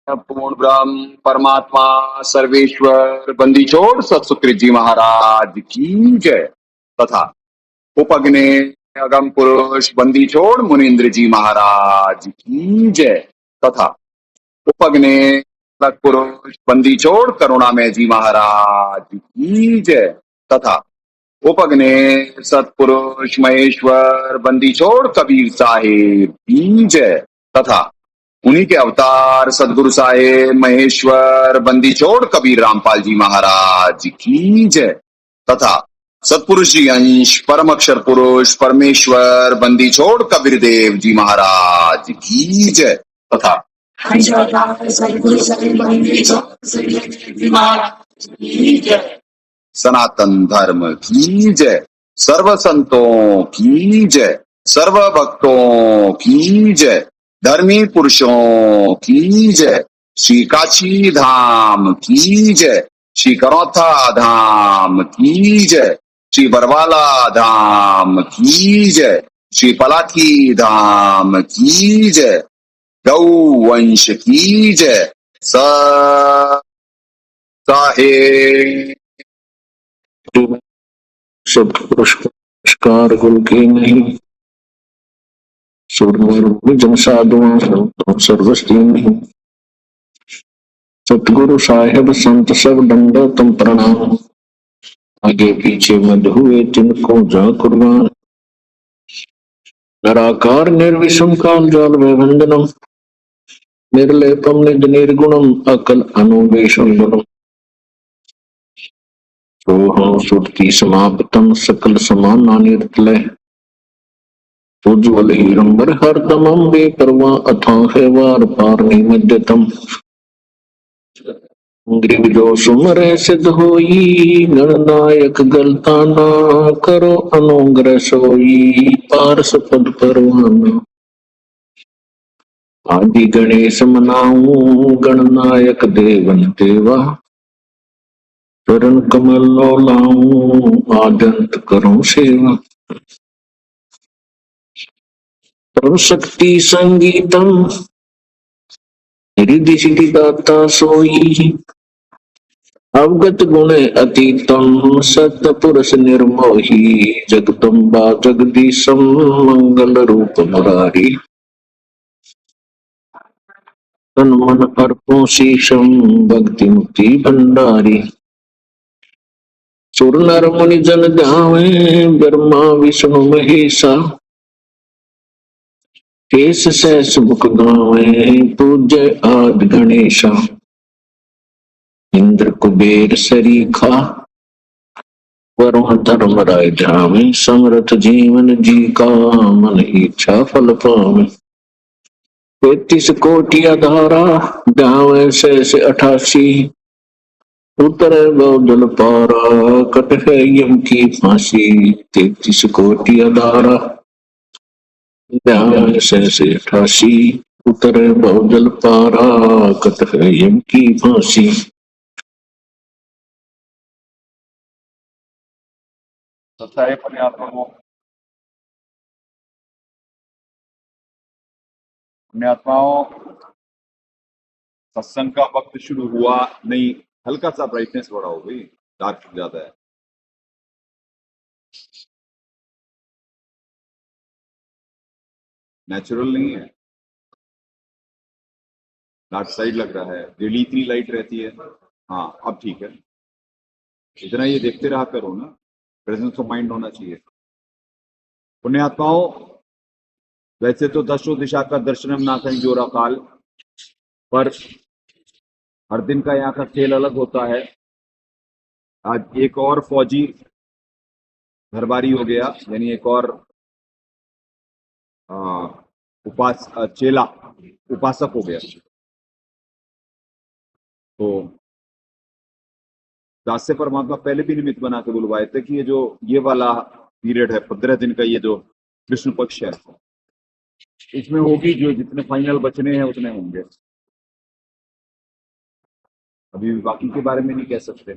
पूर्ण ब्रह्म परमात्मा सर्वेश्वर बंदी छोड़ सतसुकृत जी महाराज की जय तथा उपग्ने अगम पुरुष बंदी छोड़ मुनीन्द्र जी महाराज की जय तथा उपग्ने अलग पुरुष बंदी छोड़ करुणामय जी महाराज की जय तथा उपग्ने सतपुरुष महेश्वर बंदी छोड़ कबीर साहेब की जय तथा उन्हीं के अवतार सदगुरु साहेब महेश्वर बंदी छोड़ कबीर रामपाल जी महाराज की जय तथा सतपुरुष जी अंश परम अक्षर पुरुष परमेश्वर बंदी छोड़ कबीर देव जी महाराज की जय तथा सनातन धर्म की जय सर्व संतों की जय सर्व भक्तों की जय धर्मी पुरुषों की जय श्री काशी धाम की जय श्री करौथा धाम की जय श्री बरवाला धाम की जय श्री पलाठी धाम की जय गौ वंश की जय साहेब सत्पुरुष पुरस्कार कुल के नहीं सूर्य जन साधुओं सर्वस्ती नहीं सतगुरु साहेब संत सब दंडो तुम प्रणाम आगे पीछे मत हुए तिनको जा कुर्बान निराकार निर्विषम काल जाल वंदनम निर्लेपम निज निर्गुणम अकल अनुवेशम गुणम सोहं सुरति समाप्तम सकल समाना निर्तलय उज्ज्वल हीरंबर हरदमं बेपरवा अथाह वार पार निमज्जतम ग्रीवजो सुमरे सिद्ध होई गणनायक गलताना करो अनुग्रह सोई पारस पद परवाना आदि गणेश मनाऊं गणनायक देवन देवा चरण कमल लो लाऊं आदंत करूं सेवा परम शक्ति संगीतम रिद्धि सिद्धि दाता सोई अवगत गुण अतीतम सत्य पुरुष निर्मोही जगदम्बा जगदीशम मंगल रूप मुरारी तन मन अर्पो शीशम भक्ति मुक्ति भंडारी सुर नर मुनि जन ध्यावे ब्रह्मा विष्णु महेशा केश सहस मुख गावे पूज्य आदि गणेशा इंद्र कुबेर सरीखा वरुण धर्म राय ध्यावे समरथ जीवन जी का मन इच्छा फल पावे 33 कोटि आधारा ध्यावे सहस 88 उतरे बहुदल पारा कट है यम की फांसी 33 कोटि आधारा ध्यावे सहस 88 उतरे बहुदल पारा कट है यम की फांसी पुण्यात्माओं सत्संग का वक्त शुरू हुआ नहीं हल्का सा ब्राइटनेस बढ़ा हो गई डार्क ज्यादा है नेचुरल नहीं है डार्क साइड लग रहा है डेली इतनी लाइट रहती है हाँ अब ठीक है इतना ये देखते रहा करो ना प्रेजेंस ऑफ माइंड होना चाहिए पुण्यात्माओं वैसे तो दशो दिशा का दर्शनम ना कहीं जोरा काल पर हर दिन का यहाँ का खेल अलग होता है आज एक और फौजी घरबारी हो गया यानी एक और चेला उपासक हो गया तो दास से परमात्मा पहले भी निमित्त बना के बुलवाए थे कि ये वाला पीरियड है 15 दिन का ये जो कृष्ण पक्ष है इसमें होगी जो जितने फाइनल बचने हैं उतने होंगे अभी बाकी के बारे में नहीं कह सकते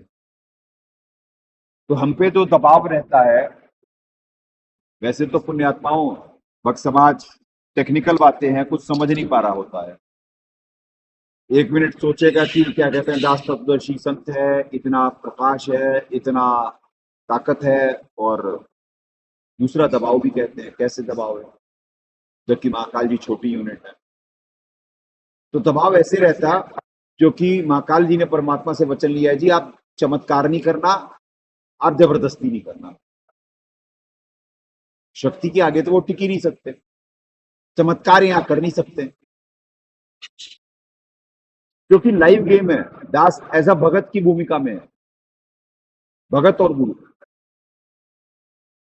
तो हम पे तो दबाव रहता है वैसे तो पुण्यात्माओं भक्त समाज टेक्निकल बातें हैं कुछ समझ नहीं पा रहा होता है एक मिनट सोचेगा कि क्या कहते हैं दास तत्वदर्शी संत है, इतना प्रकाश है, इतना ताकत है, और दूसरा दबाव भी कहते हैं। कैसे दबाव है, जबकि महाकाल जी छोटी यूनिट है। तो दबाव ऐसे रहता क्योंकि महाकाल जी ने परमात्मा से वचन लिया है, जी आप चमत्कार नहीं करना, आप जबरदस्ती नहीं करना। शक्ति के आगे तो वो टिक ही नहीं सकते, चमत्कार यहां कर नहीं सकते, क्योंकि लाइव गेम है। दास एज अ भगत की भूमिका में है, भगत और गुरु।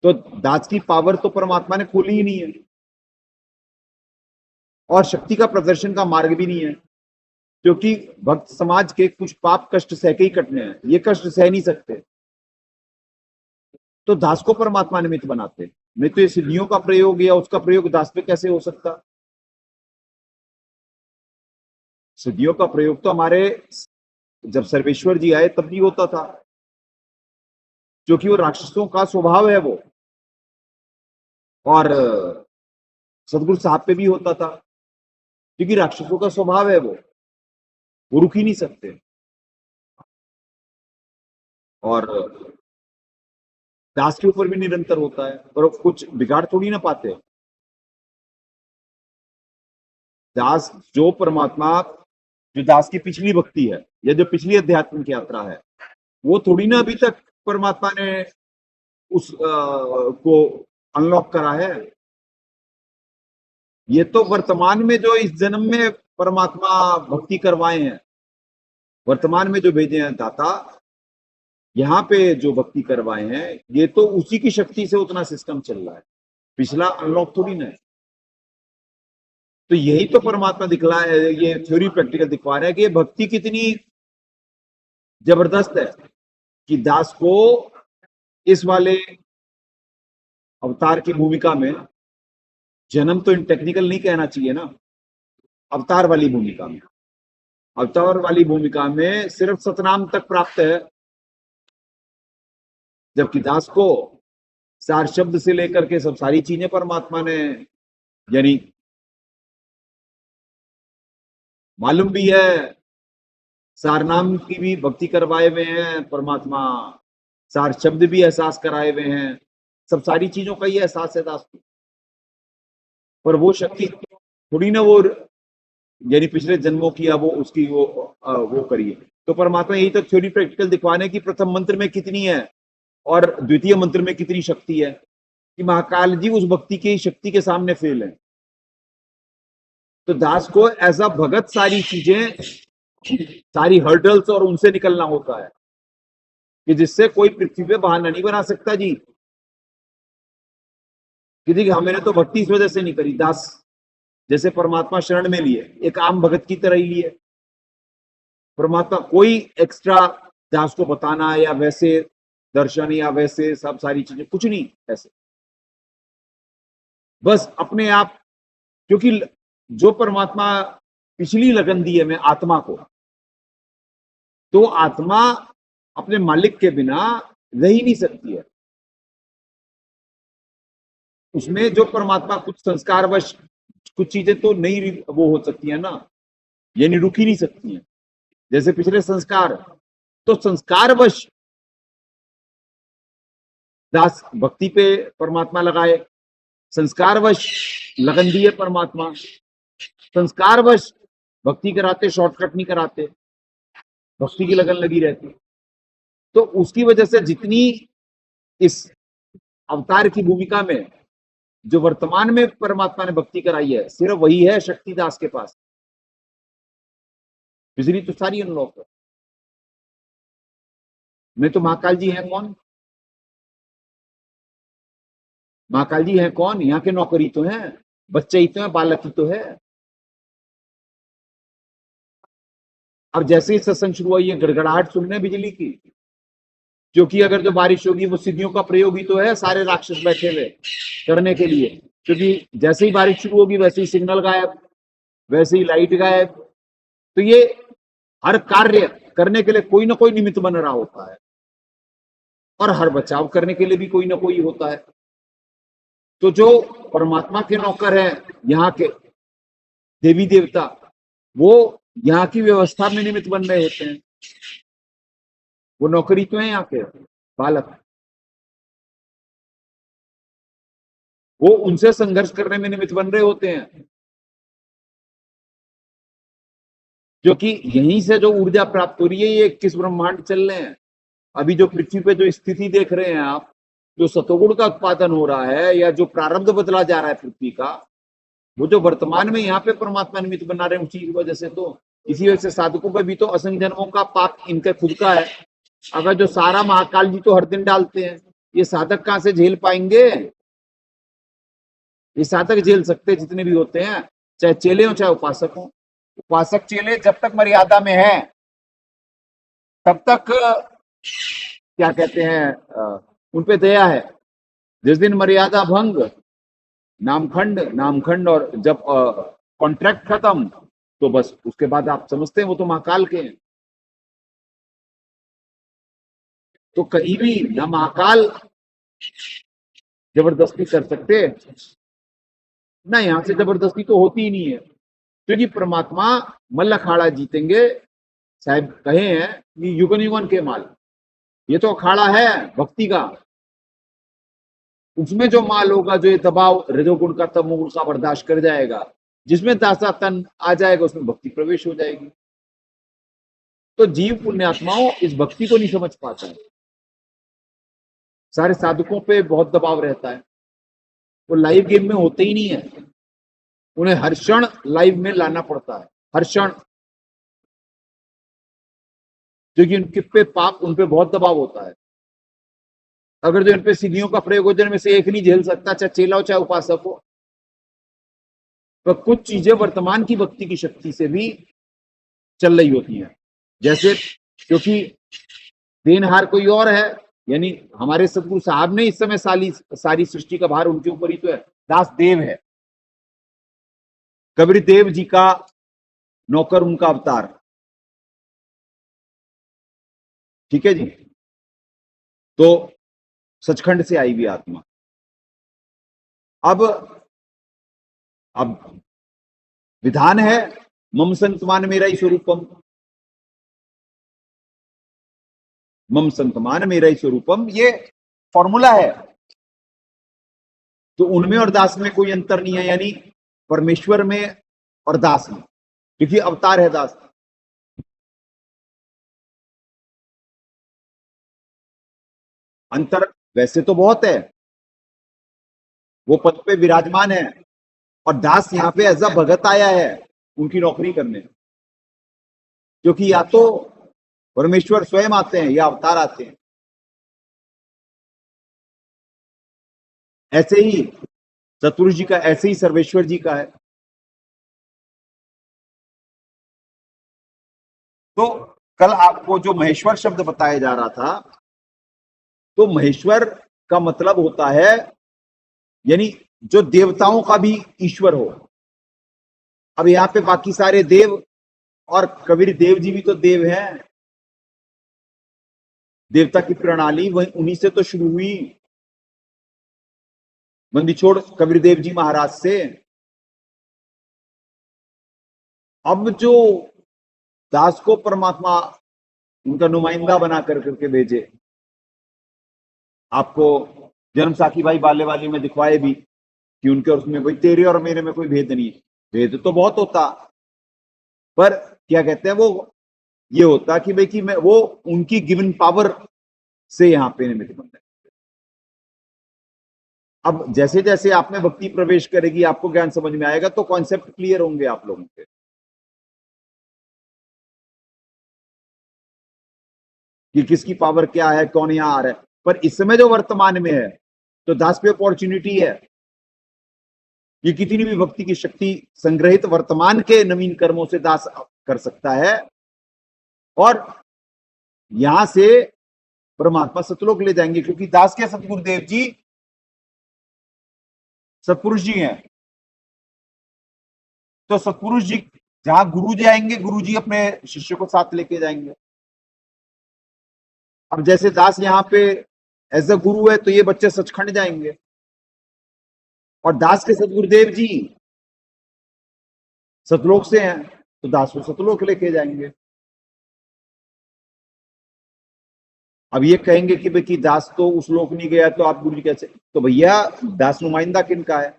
तो दास की पावर तो परमात्मा ने खोली ही नहीं है, और शक्ति का प्रदर्शन का मार्ग भी नहीं है, क्योंकि भक्त समाज के कुछ पाप कष्ट सह के ही कटने हैं, ये कष्ट सह नहीं सकते। तो दास को परमात्मा निमित्त बनाते, नहीं तो ये सिद्धियों का प्रयोग या उसका प्रयोग दास पे कैसे हो सकता। सिद्धियों का प्रयोग तो हमारे जब सर्वेश्वर जी आए तब भी होता था, क्योंकि वो राक्षसों का स्वभाव है वो, और सदगुरु साहब पे भी होता था, क्योंकि राक्षसों का स्वभाव है वो रुक ही नहीं सकते, और दास के ऊपर भी निरंतर होता है, पर कुछ बिगाड़ थोड़ी ना पाते। दास जो परमात्मा, जो दास की पिछली भक्ति है या जो पिछली आध्यात्मिक यात्रा है, वो थोड़ी ना अभी तक परमात्मा ने उस को अनलॉक करा है। ये तो वर्तमान में जो इस जन्म में परमात्मा भक्ति करवाए हैं, वर्तमान में जो भेजे हैं दाता, यहाँ पे जो भक्ति करवाए हैं, ये तो उसी की शक्ति से उतना सिस्टम चल रहा है, पिछला अनलॉक थोड़ी ना है। तो यही तो परमात्मा दिखला है, ये थ्योरी प्रैक्टिकल दिखवा रहा है कि ये भक्ति कितनी जबरदस्त है कि दास को इस वाले अवतार की भूमिका में, जन्म तो टेक्निकल नहीं कहना चाहिए ना, अवतार वाली भूमिका में, अवतार वाली भूमिका में सिर्फ सतनाम तक प्राप्त है, जबकि दास को सार शब्द से लेकर के सब सारी चीजें परमात्मा ने, यानी मालूम भी है, सार नाम की भी भक्ति करवाए हुए हैं परमात्मा, सार शब्द भी एहसास कराए हुए हैं, सब सारी चीजों का ही एहसास है दास को। पर वो शक्ति थोड़ी ना वो, यानी पिछले जन्मों की या वो उसकी वो करिए। तो परमात्मा यही तो थ्योरी प्रैक्टिकल दिखवाने की प्रथम मंत्र में कितनी है और द्वितीय मंत्र में कितनी शक्ति है, कि महाकाल जी उस भक्ति की शक्ति के सामने फेल है। तो दास को एज अ भगत सारी चीजें, सारी हर्डल्स और उनसे निकलना होता है, कि जिससे कोई पृथ्वी पे बहाना नहीं बना सकता जी कि देखिए हाँ मैंने तो भक्ति इस वजह से नहीं करी। दास जैसे परमात्मा शरण में लिए, एक आम भगत की तरह ही लिए परमात्मा, कोई एक्स्ट्रा दास को बताना या वैसे दर्शन या वैसे सब सारी चीजें कुछ नहीं ऐसे, बस अपने आप। क्योंकि जो परमात्मा पिछली लगन दी है मैं आत्मा को, तो आत्मा अपने मालिक के बिना रह ही नहीं सकती है। उसमें जो परमात्मा कुछ संस्कारवश कुछ चीजें तो नहीं वो हो सकती है ना, यानी रुक ही नहीं सकती हैं, जैसे पिछले संस्कार, तो संस्कारवश दास भक्ति पे परमात्मा लगाए, संस्कारवश लगन दिए परमात्मा, संस्कारवश भक्ति कराते, शॉर्टकट नहीं कराते, भक्ति की लगन लगी रहती। तो उसकी वजह से जितनी इस अवतार की भूमिका में जो वर्तमान में परमात्मा ने भक्ति कराई है, सिर्फ वही है शक्तिदास के पास, पिछली तो सारी अनलॉक है। नहीं तो महाकाल जी हैं कौन, महाकाल जी हैं कौन, यहाँ के नौकरी तो हैं, बच्चे ही तो है, बालक ही तो है। अब जैसे ही सत्संग शुरू हुआ, ये गड़गड़ाहट सुनने बिजली की, क्योंकि अगर जो बारिश होगी वो सिद्धियों का प्रयोग ही तो है, सारे राक्षस बैठे हुए करने के लिए, क्योंकि जैसे ही बारिश शुरू होगी वैसे ही सिग्नल गायब, वैसे ही लाइट गायब। तो ये हर कार्य करने के लिए कोई ना कोई निमित्त बन रहा होता है, और हर बचाव करने के लिए भी कोई ना कोई होता है। तो जो परमात्मा के नौकर है यहाँ के देवी देवता, वो यहाँ की व्यवस्था में निमित्त बन रहे होते हैं। वो नौकरी तो है यहाँ के बालक, वो उनसे संघर्ष करने में निमित्त बन रहे होते हैं, क्योंकि यहीं से जो ऊर्जा प्राप्त हो रही है, ये 21 ब्रह्मांड चल रहे हैं। अभी जो पृथ्वी पे जो स्थिति देख रहे हैं आप, जो सतोगुण का उत्पादन हो रहा है या जो प्रारब्ध बदला जा रहा है पृथ्वी का, वो जो वर्तमान में यहाँ पे परमात्मा निमित्त बना रहे हैं उसी की वजह से, तो इसी वजह से साधकों पर भी तो असंख्य जन्मों का पाप इनका खुद का है। अगर जो सारा महाकाल जी तो हर दिन डालते हैं, ये साधक कहां से झेल पाएंगे? ये साधक झेल सकते जितने भी होते हैं, चाहे चेले हो चाहे उपासक हो। उपासक चेले जब तक मर्यादा में है तब तक क्या कहते हैं, उन पे दया है। जिस दिन मर्यादा भंग, नामखंड और जब कॉन्ट्रैक्ट खत्म, तो बस उसके बाद आप समझते हैं वो तो महाकाल के हैं। तो कहीं भी ना महाकाल जबरदस्ती कर सकते, ना यहां से जबरदस्ती तो होती ही नहीं है, क्योंकि परमात्मा मल्ल अखाड़ा जीतेंगे। साहब कहे हैं कि युगन युगन के माल, ये तो अखाड़ा है भक्ति का। उसमें जो माल होगा, जो ये दबाव रजोगुण का तमोगुण का बर्दाश्त कर जाएगा, जिसमें दासा तन आ जाएगा, उसमें भक्ति प्रवेश हो जाएगी। तो जीव पुण्यात्माओं इस भक्ति को नहीं समझ पाता है। सारे साधकों पे बहुत दबाव रहता है, वो लाइव गेम में होते ही नहीं है। उन्हें हर क्षण लाइव में लाना पड़ता है, हर क्षण, क्योंकि उनके पे पाप, उन पे बहुत दबाव होता है। अगर जो इन पे सिद्धियों का प्रयोजन में से एक नहीं झेल सकता, चाहे चेला हो चाहे उपासक हो, तो कुछ चीजें वर्तमान की भक्ति की शक्ति से भी चल रही होती हैं। जैसे, क्योंकि देनहार कोई और है, यानी हमारे सतगुरु साहब ने इस समय सारी सृष्टि का भार उनके ऊपर ही तो है। दास देव है, कबीर देव जी का नौकर, उनका अवतार, ठीक है जी। तो सचखंड से आई हुई आत्मा। अब विधान है, मम संतमान मेरा ही स्वरूपम, मम संतमान मेरा ही स्वरूपम, ये फॉर्मूला है। तो उनमें और दास में कोई अंतर नहीं है, यानी परमेश्वर में और दास में, क्योंकि अवतार है दास। अंतर वैसे तो बहुत है, वो पद पे विराजमान है, और दास यहां पे एज अ भगत आया है उनकी नौकरी करने, क्योंकि या तो परमेश्वर स्वयं आते हैं या अवतार आते हैं। ऐसे ही सतपुरुष जी का, ऐसे ही सर्वेश्वर जी का है। तो कल आपको जो महेश्वर शब्द बताया जा रहा था, तो महेश्वर का मतलब होता है यानी जो देवताओं का भी ईश्वर हो। अब यहाँ पे बाकी सारे देव, और कबीर देव जी भी तो देव हैं। देवता की प्रणाली वही उन्हीं से तो शुरू हुई, बंदी छोड़ कबीर देव जी महाराज से। अब जो दास को परमात्मा उनका नुमाइंदा बना करके भेजे, आपको जन्म साखी भाई बाले वाली में दिखवाए भी कि उनके और उसमें कोई तेरे और मेरे में कोई भेद नहीं। भेद तो बहुत होता, पर क्या कहते हैं, वो ये होता कि भाई कि मैं वो उनकी गिवन पावर से यहाँ पे निमित्त बन रहे। अब जैसे जैसे आप में भक्ति प्रवेश करेगी, आपको ज्ञान समझ में आएगा, तो कॉन्सेप्ट क्लियर होंगे आप लोगों के, कि किसकी पावर क्या है, कौन यहाँ आ रहा है। पर इस समय जो वर्तमान में है, तो दास पे अपॉर्चुनिटी है। ये कितनी भी भक्ति की शक्ति संग्रहित वर्तमान के नवीन कर्मों से दास कर सकता है, और यहां से परमात्मा सतलोक ले जाएंगे, क्योंकि दास के सतगुरुदेव जी सतपुरुष जी हैं। तो सतपुरुष जी जहां गुरु जी आएंगे, गुरु जी अपने शिष्य को साथ लेके जाएंगे। अब जैसे दास यहाँ पे एज अ गुरु है, तो ये बच्चे सचखंड जाएंगे, और दास के सतगुरुदेव जी सतलोक से हैं, तो दास को सतलोक लेके जाएंगे। अब ये कहेंगे कि भाई कि दास तो उस लोक नहीं गया तो आप गुरु जी कैसे, तो भैया दास नुमाइंदा किनका है?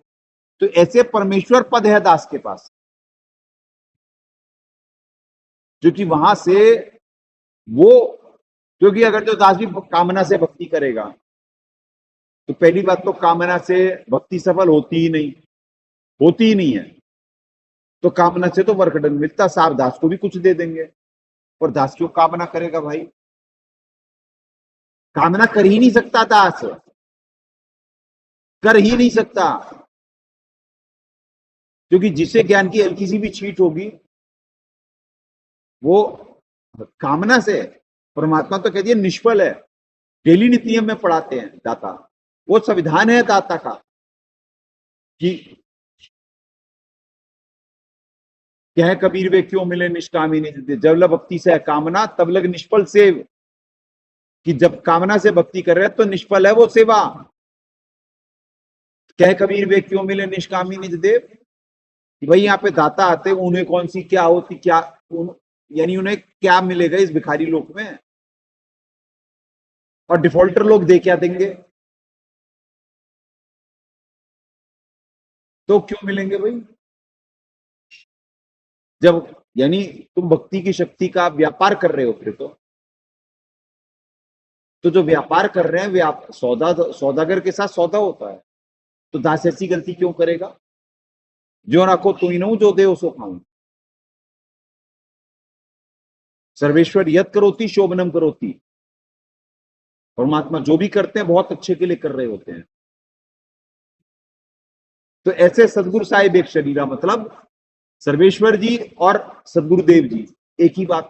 तो ऐसे परमेश्वर पद है दास के पास, क्योंकि वहां से वो, क्योंकि अगर जो दास भी कामना से भक्ति करेगा तो पहली बात तो कामना से भक्ति सफल होती ही नहीं है। तो कामना से तो वर्कडन मिलता, साहब दास को भी कुछ दे देंगे, और दास क्यों कामना करेगा भाई? कामना कर ही नहीं सकता दास, कर ही नहीं सकता, क्योंकि जिसे ज्ञान की हल्की सी भी छींट होगी वो कामना से, परमात्मा तो कहती है निष्फल है। डेली नित्य नियम में पढ़ाते हैं दाता, वो संविधान है दाता का कि कह कबीर वे क्यों मिले निष्कामी निज, जब लग भक्ति से कामना तब लग निष्फल सेव, कि जब कामना से भक्ति कर रहे हैं तो निष्फल है वो सेवा। कह कबीर वे क्यों मिले निष्कामी निज देव, कि भाई यहाँ पे दाता आते उन्हें कौन सी क्या होती क्या यानी उन्हें क्या मिलेगा इस भिखारी लोक में, और डिफॉल्टर लोग दे क्या देंगे? तो क्यों मिलेंगे भाई? जब यानी तुम भक्ति की शक्ति का व्यापार कर रहे हो, फिर तो जो व्यापार कर रहे हैं सौदागर के साथ सौदा होता है, तो दास ऐसी गलती क्यों करेगा? जो रखो तू ही नहूं जो दे उसको खाऊं, सर्वेश्वर यत करोती शोभनम करोती, परमात्मा जो भी करते हैं बहुत अच्छे के लिए कर रहे होते हैं। तो ऐसे सदगुरु साहिब एक शरीरा, मतलब सर्वेश्वर जी और सदगुरुदेव जी एक ही बात,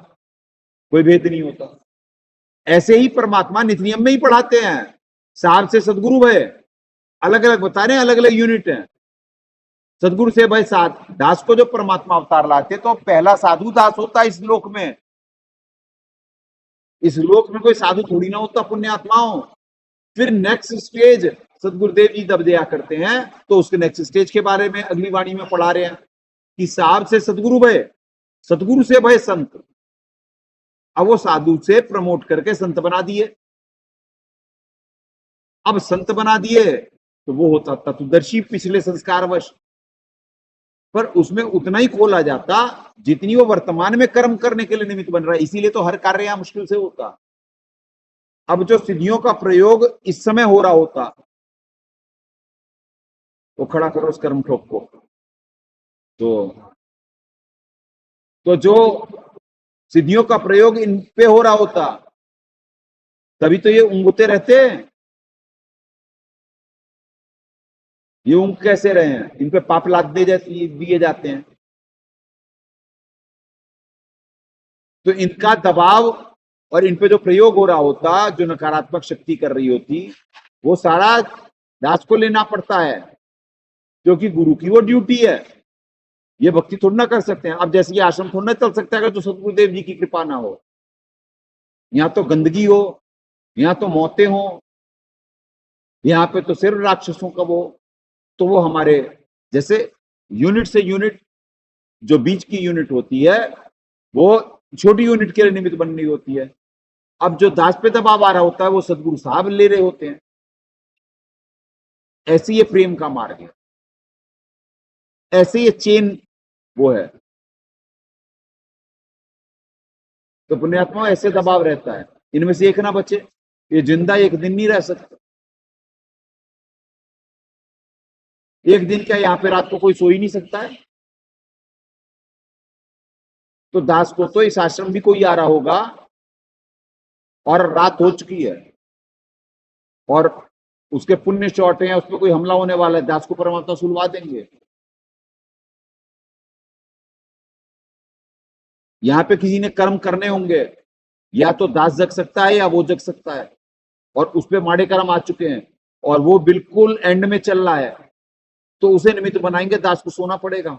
कोई भेद नहीं होता। ऐसे ही परमात्मा नित्य नियम में ही पढ़ाते हैं, साहब से सदगुरु भय, अलग अलग बता रहे हैं, अलग अलग यूनिट है। सदगुरु से भाई साथ दास को जो परमात्मा अवतार लाते तो पहला साधु दास होता है इस लोक में। इस लोक में कोई साधु थोड़ी ना होता पुण्यात्माओं। फिर नेक्स्ट स्टेज सदगुरुदेव जी जब दिया करते हैं तो उसके नेक्स्ट स्टेज के बारे में अगली वाणी में पढ़ा रहे हैं कि साहब से सदगुरु भय, सदगुरु से भय संत। अब वो साधु से प्रमोट करके संत बना दिए। अब संत बना दिए तो वो होता तत्वदर्शी पिछले संस्कारवश, पर उसमें उतना ही खोला जाता जितनी वो वर्तमान में कर्म करने के लिए निमित्त बन रहा है। इसीलिए तो हर कार्य यहां मुश्किल से होता। अब जो सिद्धियों का प्रयोग इस समय हो रहा होता, वो खड़ा करो उस कर्म ठोक को, तो जो सिद्धियों का प्रयोग इन पे हो रहा होता तभी तो ये ऊंघते रहते हैं। ये ऊंघ कैसे रहे हैं? इन पे पाप लाद दिए जाते हैं। तो इनका दबाव और इन पे जो प्रयोग हो रहा होता, जो नकारात्मक शक्ति कर रही होती, वो सारा दास को लेना पड़ता है, क्योंकि गुरु की वो ड्यूटी है। ये भक्ति थोड़ी ना कर सकते हैं। अब जैसे ये आश्रम थोड़ा ना चल सकता है अगर जो सदगुरुदेव जी की कृपा ना हो। यहाँ तो गंदगी हो, यहाँ तो मौतें हो, यहाँ पे तो सिर्फ राक्षसों का वो, तो वो हमारे जैसे यूनिट से यूनिट, जो बीच की यूनिट होती है वो छोटी यूनिट के लिए निमित्त बननी होती है। अब जो दास पे दबाव आ रहा होता है वो सदगुरु साहब ले रहे होते हैं। ऐसे ये प्रेम का मार्ग है, ऐसे ये चेन वो है। तो पुण्यात्मा ऐसे दबाव रहता है, इनमें से एक ना बचे, ये जिंदा एक दिन नहीं रह सकता। एक दिन क्या यहाँ पे रात को कोई सो ही नहीं सकता है? तो दास को तो इस आश्रम भी कोई आ रहा होगा और रात हो चुकी है और उसके पुण्य चौटे हैं, उस पर कोई हमला होने वाला है, दास को परमात्मा सुलवा देंगे। यहाँ पे किसी ने कर्म करने होंगे, या तो दास जग सकता है या वो जग सकता है, और उस पे माड़े कर्म आ चुके हैं और वो बिल्कुल एंड में चल रहा है, तो उसे निमित्त बनाएंगे, दास को सोना पड़ेगा।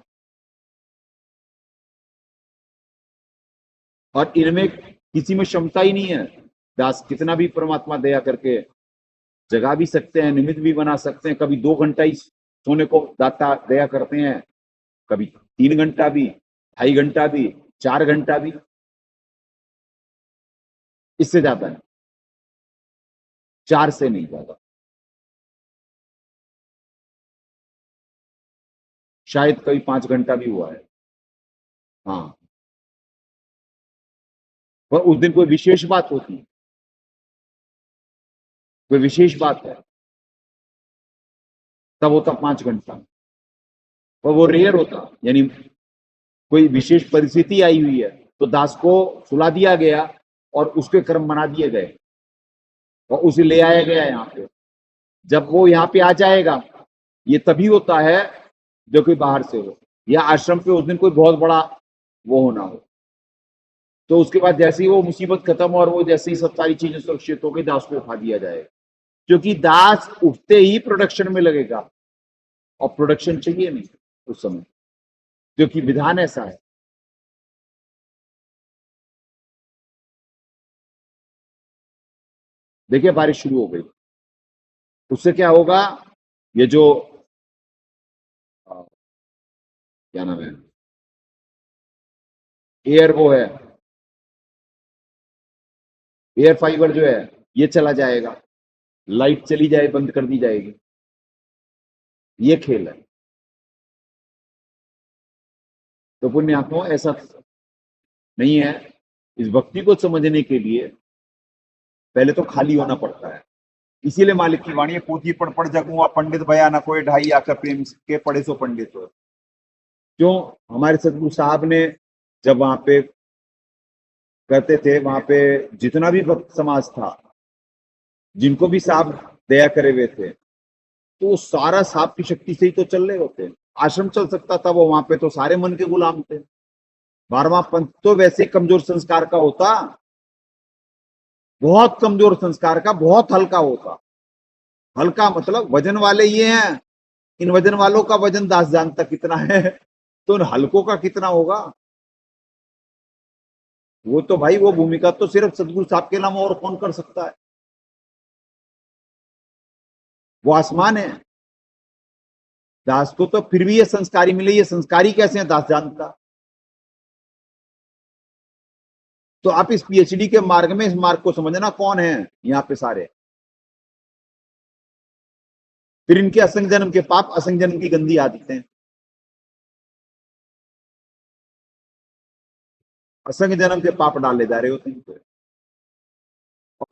और इनमें किसी में क्षमता ही नहीं है। दास कितना भी परमात्मा दया करके जगा भी सकते हैं, निमित्त भी बना सकते हैं। कभी 2 घंटा ही सोने को दाता दया करते हैं, कभी 3 घंटा भी, 2.5 घंटा भी, 4 घंटा भी, इससे ज्यादा नहीं, 4 से नहीं ज्यादा, शायद कभी 5 घंटा भी हुआ है। हाँ, पर उस दिन कोई विशेष बात होती है, कोई विशेष बात है, तब होता 5 घंटा, पर वो रेयर होता, यानी कोई विशेष परिस्थिति आई हुई है तो दास को सुला दिया गया और उसके कर्म बना दिए गए और उसे ले आया गया यहाँ पे। जब वो यहाँ पे आ जाएगा, ये तभी होता है जो कोई बाहर से हो या आश्रम पे उस दिन कोई बहुत बड़ा वो होना हो, तो उसके बाद जैसे ही वो मुसीबत खत्म और वो जैसे ही सब सारी चीजें सुरक्षित हो गई, दास को उठा दिया जाएगा, क्योंकि दास उठते ही प्रोडक्शन में लगेगा और प्रोडक्शन चाहिए नहीं उस समय, क्योंकि विधान ऐसा है। देखिए बारिश शुरू हो गई, उससे क्या होगा, ये जो क्या नाम है, एयर वो है, एयर फाइबर जो है ये चला जाएगा, लाइट चली जाए, बंद कर दी जाएगी, ये खेल है। तो पुण्यात्माओं ऐसा नहीं है, इस भक्ति को समझने के लिए पहले तो खाली होना पड़ता है। इसीलिए मालिक की वाणी है, पोथी पढ़ जगुआ पंडित भया न कोई ढाई आकर प्रेम के पढ़े सो पंडित हो। क्यों? हमारे सतगुरु साहब ने जब वहां पे करते थे, वहां पे जितना भी भक्त समाज था, जिनको भी साहब दया करे हुए थे, तो वो सारा साहब की शक्ति से ही तो चल रहे होते। आश्रम चल सकता था, वो वहां पे तो सारे मन के गुलाम थे। 12वां पंथ तो वैसे कमजोर संस्कार का होता, बहुत कमजोर संस्कार का, बहुत हल्का होता। हल्का मतलब वजन वाले ये हैं, इन वजन वालों का वजन दास जानता कितना है, तो उन हल्कों का कितना होगा। वो तो भाई वो भूमिका तो सिर्फ सदगुरु साहब के अलावा और कौन कर सकता है, वो आसमान है। दास को तो फिर भी ये संस्कारी मिले, ये संस्कारी कैसे है दास जानता। तो आप इस पीएचडी के मार्ग में इस मार्ग को समझना कौन है यहाँ पे सारे। फिर इनके असंग जन्म के पाप, असंग जन्म की गंदी आदतें, असंग जन्म के पाप डाले जा रहे होते हैं इनको। और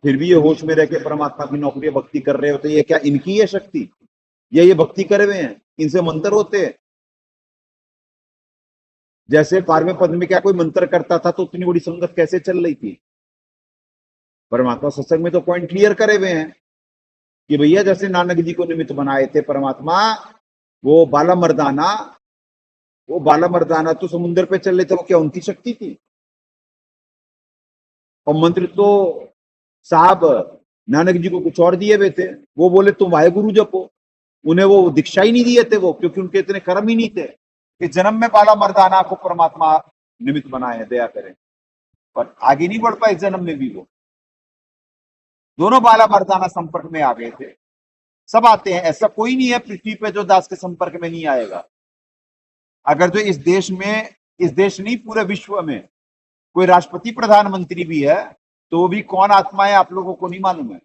फिर भी ये होश में रह के परमात्मा की नौकरी भक्ति कर रहे होते। ये क्या इनकी है शक्ति, ये भक्ति करे हुए हैं, इनसे मंत्र होते हैं। जैसे 12वें पद में क्या कोई मंत्र करता था तो उतनी बड़ी संगत कैसे चल रही थी। परमात्मा सत्संग में तो पॉइंट क्लियर करे हुए हैं कि भैया जैसे नानक जी को निमित्त बनाए थे परमात्मा, वो बाला मर्दाना तो समुद्र पे चल रहे थे, वो क्या उनकी शक्ति थी। और मंत्र तो साहब नानक जी को कुछ और दिए हुए थे, वो बोले तुम वाहेगुरु जपो, उन्हें वो दीक्षा ही नहीं दिए थे वो, क्योंकि उनके इतने कर्म ही नहीं थे कि जन्म में बाला मर्दाना को परमात्मा निमित्त बनाए, दया करें। पर आगे नहीं बढ़ पाए जन्म में भी, वो दोनों बाला मर्दाना संपर्क में आ गए थे। सब आते हैं, ऐसा कोई नहीं है पृथ्वी पे जो दास के संपर्क में नहीं आएगा। अगर जो इस देश नहीं पूरे विश्व में कोई राष्ट्रपति प्रधानमंत्री भी है, तो वो भी कौन आत्मा है आप लोगों को नहीं मालूम है,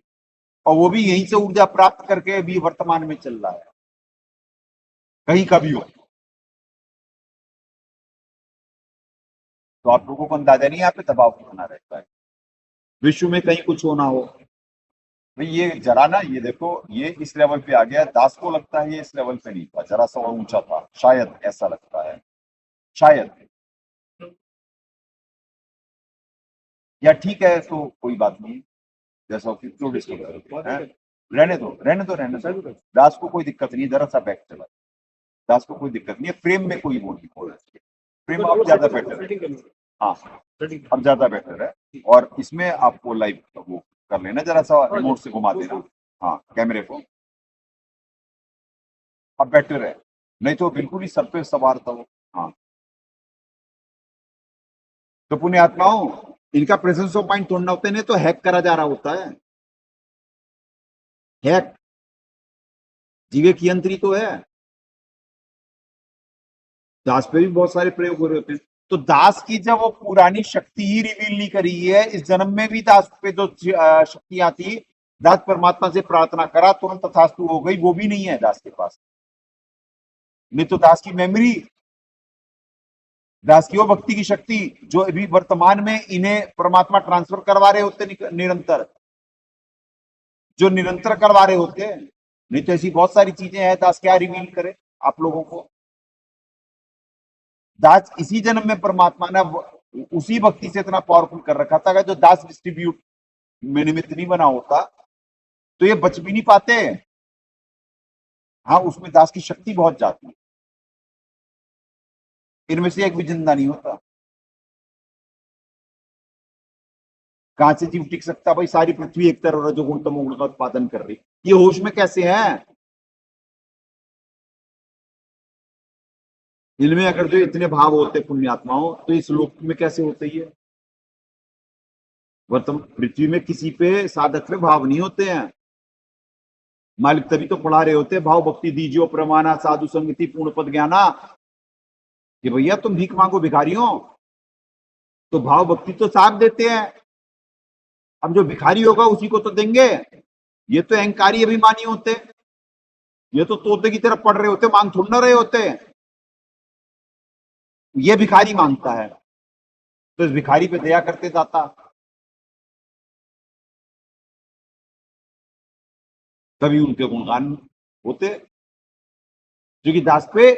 और वो भी यहीं से ऊर्जा प्राप्त करके भी वर्तमान में चल रहा है, कहीं का भी हो। तो आप लोगों को अंदाजा नहीं, यहाँ पे दबाव कितना रहता है। विश्व में कहीं कुछ होना हो भाई, ये जरा ना, ये देखो ये इस लेवल पे आ गया, दास को लगता है ये इस लेवल पे नहीं था, जरा सा और ऊंचा था, शायद ऐसा लगता है, शायद। या ठीक है तो कोई बात नहीं, जैसा क्यों डिस्कस है, रहने दो। दास को कोई दिक्कत नहीं है, जरा सा बैक चला, दास को कोई दिक्कत नहीं है, फ्रेम में कोई वो नहीं हो रहा है, फ्रेम अब ज्यादा बेटर है। हाँ अब ज्यादा बेटर है, और इसमें आपको लाइव वो कर लेना, जरा सा रिमोट से घुमा देना, हाँ कैमरे को, अब बेटर है, नहीं तो बिल्कुल ही सर पे सवार था वो। हाँ तो पुण्यात्माओं, इनका प्रेजेंस ऑफ माइंड तोड़ना होता है, नहीं तो हैक करा जा रहा होता है। हैक जीवे की यंत्री तो है, दास पे भी बहुत सारे प्रयोग हो रहे होते हैं। तो दास की जब वो पुरानी शक्ति ही रिवील नहीं करी है, इस जन्म में भी दास पे जो शक्तियां थी, दास परमात्मा से प्रार्थना करा तुरंत तथास्तु हो गई, वो भी नहीं है दास के पास। नहीं तो दास की मेमोरी, दास की वो भक्ति की शक्ति जो अभी वर्तमान में इन्हें परमात्मा ट्रांसफर करवा रहे होते निरंतर, जो निरंतर करवा रहे होते। नहीं तो ऐसी बहुत सारी चीजें हैं, दास क्या रिवील करे आप लोगों को। दास इसी जन्म में परमात्मा ने उसी भक्ति से इतना पावरफुल कर रखा था, जो दास डिस्ट्रीब्यूट में निमित्त नहीं बना होता तो ये बच भी नहीं पाते। हाँ, उसमें दास की शक्ति बहुत जाती है, इनमें से एक भी जिंदा नहीं होता। कहां से जीव टिक सकता भाई? सारी पृथ्वी एक तरह रजोगुण तमोगुण का उत्पादन कर रही, ये होश में कैसे है? इनमें अगर जो इतने भाव होते पुण्यात्माओं, तो इस लोक में कैसे होते ये? वर्तमान पृथ्वी में किसी पे साधक में भाव नहीं होते हैं। मालिक तभी तो पढ़ा रहे होते, भाव भक्ति दीजियो प्रमाणा साधु संगति पूर्ण पद ज्ञाना, कि भैया तुम भीख मांगो भिखारियों, तो भाव भक्ति तो साफ देते हैं। अब जो भिखारी होगा उसी को तो देंगे। ये तो अहंकारी अभिमानी होते, ये तो तोते की तरफ पढ़ रहे होते, मांग थोड़ ना रहे होते। ये भिखारी मांगता है, तो इस भिखारी पे दया करते दाता। तभी उनके गुणगान होते, क्योंकि दास पे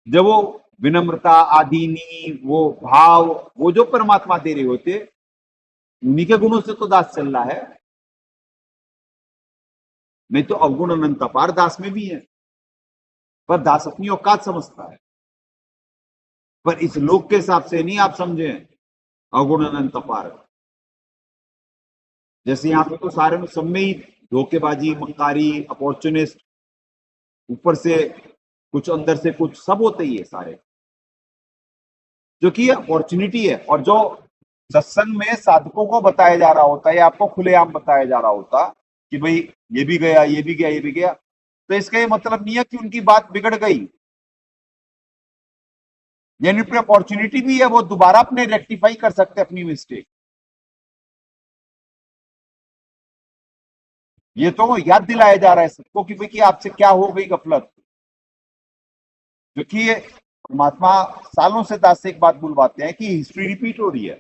जब वो विनम्रता आदीनी वो भाव, वो जो परमात्मा दे रहे होते, उन्हीं के गुणों से तो दास चल रहा है। नहीं तो अवगुण अनंत अपार दास में भी है, पर दास अपनी औकात समझता है। पर इस लोक के हिसाब से नहीं, आप समझे, अवगुण अनंत अपार। जैसे यहां पे तो सारे में सब में ही धोखेबाजी, मक्कारी, अपॉर्चुनिस्ट, ऊपर से कुछ अंदर से कुछ, सब होते ही है सारे, जो कि अपॉर्चुनिटी है। और जो सत्संग में साधकों को बताया जा रहा होता है, या आपको खुलेआम बताया जा रहा होता कि भाई ये भी गया, ये भी गया, ये भी गया, तो इसका ये मतलब नहीं है कि उनकी बात बिगड़ गई, यानी पर अपॉर्चुनिटी भी है, वो दोबारा अपने रेक्टिफाई कर सकते अपनी मिस्टेक। ये तो याद दिलाया जा रहा है सबको कि भाई कि आपसे क्या हो गई गफलत। क्योंकि ये परमात्मा सालों से दास से एक बात बुलवाते हैं कि हिस्ट्री रिपीट हो रही है।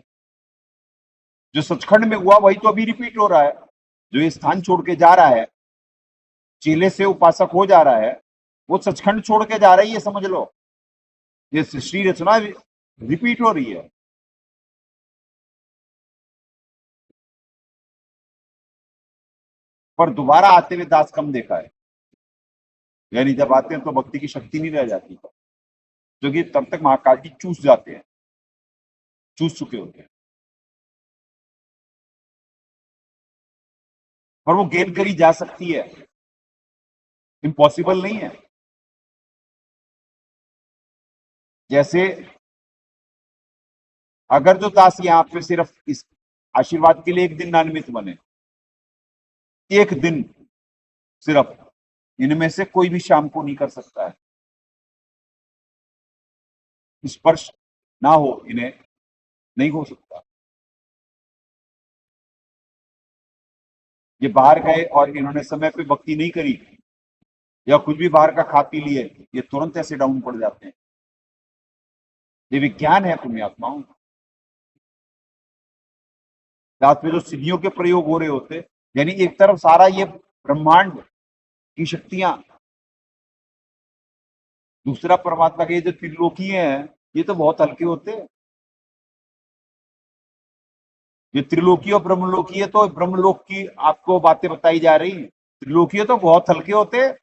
जो सचखंड में हुआ वही तो अभी रिपीट हो रहा है। जो ये स्थान छोड़ के जा रहा है, चेले से उपासक हो जा रहा है, वो सचखंड छोड़ के जा रहा है, ये समझ लो। ये सृष्टि रचना रिपीट हो रही है। पर दोबारा आते हुए दास कम देखा है, यानी जब आते हैं तो भक्ति की शक्ति नहीं रह जाती, जो कि तब तक महाकाल की चूस जाते हैं, चूस चुके होते हैं, पर वो गेन करी जा सकती है, इम्पॉसिबल नहीं है। जैसे अगर जो दास यहाँ पे सिर्फ इस आशीर्वाद के लिए एक दिन नानिमित बने, एक दिन सिर्फ, इनमें से कोई भी शाम को नहीं कर सकता है। स्पर्श ना हो इन्हें, नहीं हो सकता। ये बाहर गए और इन्होंने समय पे भक्ति नहीं करी, या कुछ भी बाहर का खा पी लिए, ये तुरंत ऐसे डाउन पड़ जाते हैं। ये विज्ञान है पुण्यात्माओं। रात में जो सिद्धियों के प्रयोग हो रहे होते, यानी एक तरफ सारा ये ब्रह्मांड की शक्तियां, दूसरा परमात्मा के जो त्रिलोकीय हैं, ये तो बहुत हल्के होते हैं। ये त्रिलोकी और ब्रह्मलोकी है, तो ब्रह्मलोक की आपको बातें बताई जा रही, त्रिलोकी तो बहुत हल्के होते हैं।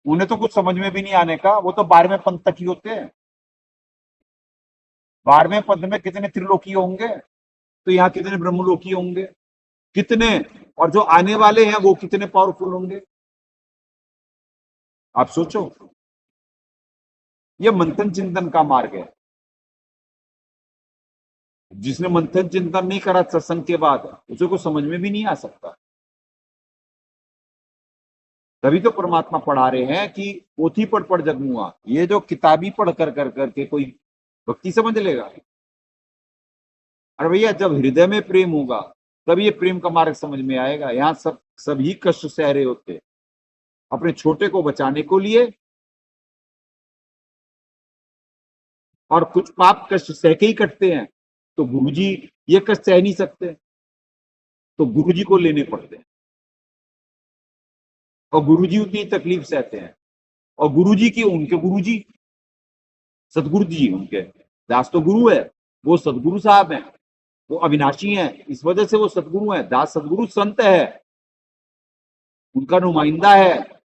उन्हें तो कुछ समझ में भी नहीं आने का, वो तो 12वें पंथ तक ही होते हैं। 12वें पंथ में कितने त्रिलोकी होंगे, तो यहाँ कितने ब्रह्मलोकी होंगे, कितने, और जो आने वाले हैं वो कितने पावरफुल होंगे, आप सोचो। ये मंथन चिंतन का मार्ग है। जिसने मंथन चिंतन नहीं करा सत्संग के बाद, उसे को समझ में भी नहीं आ सकता। तभी तो परमात्मा पढ़ा रहे हैं कि पोथी पढ़ जग मुआ। ये जो किताबी पढ़ कर करके कोई भक्ति समझ लेगा? अरे भैया, जब हृदय में प्रेम होगा तब ये प्रेम का मार्ग समझ में आएगा। यहाँ सभी कष्ट सह रहे होते अपने छोटे को बचाने को लिए, और कुछ पाप कष्ट सह के ही कटते हैं। तो गुरुजी ये कष्ट सह नहीं सकते, तो गुरुजी को लेने पड़ते हैं, और गुरुजी उतनी तकलीफ सहते हैं। और गुरुजी की उनके गुरुजी सतगुरु जी, उनके दास तो गुरु है, वो सतगुरु साहब हैं, वो अविनाशी हैं, इस वजह से वो सतगुरु हैं। दास सतगुरु संत है, उनका नुमाइंदा है।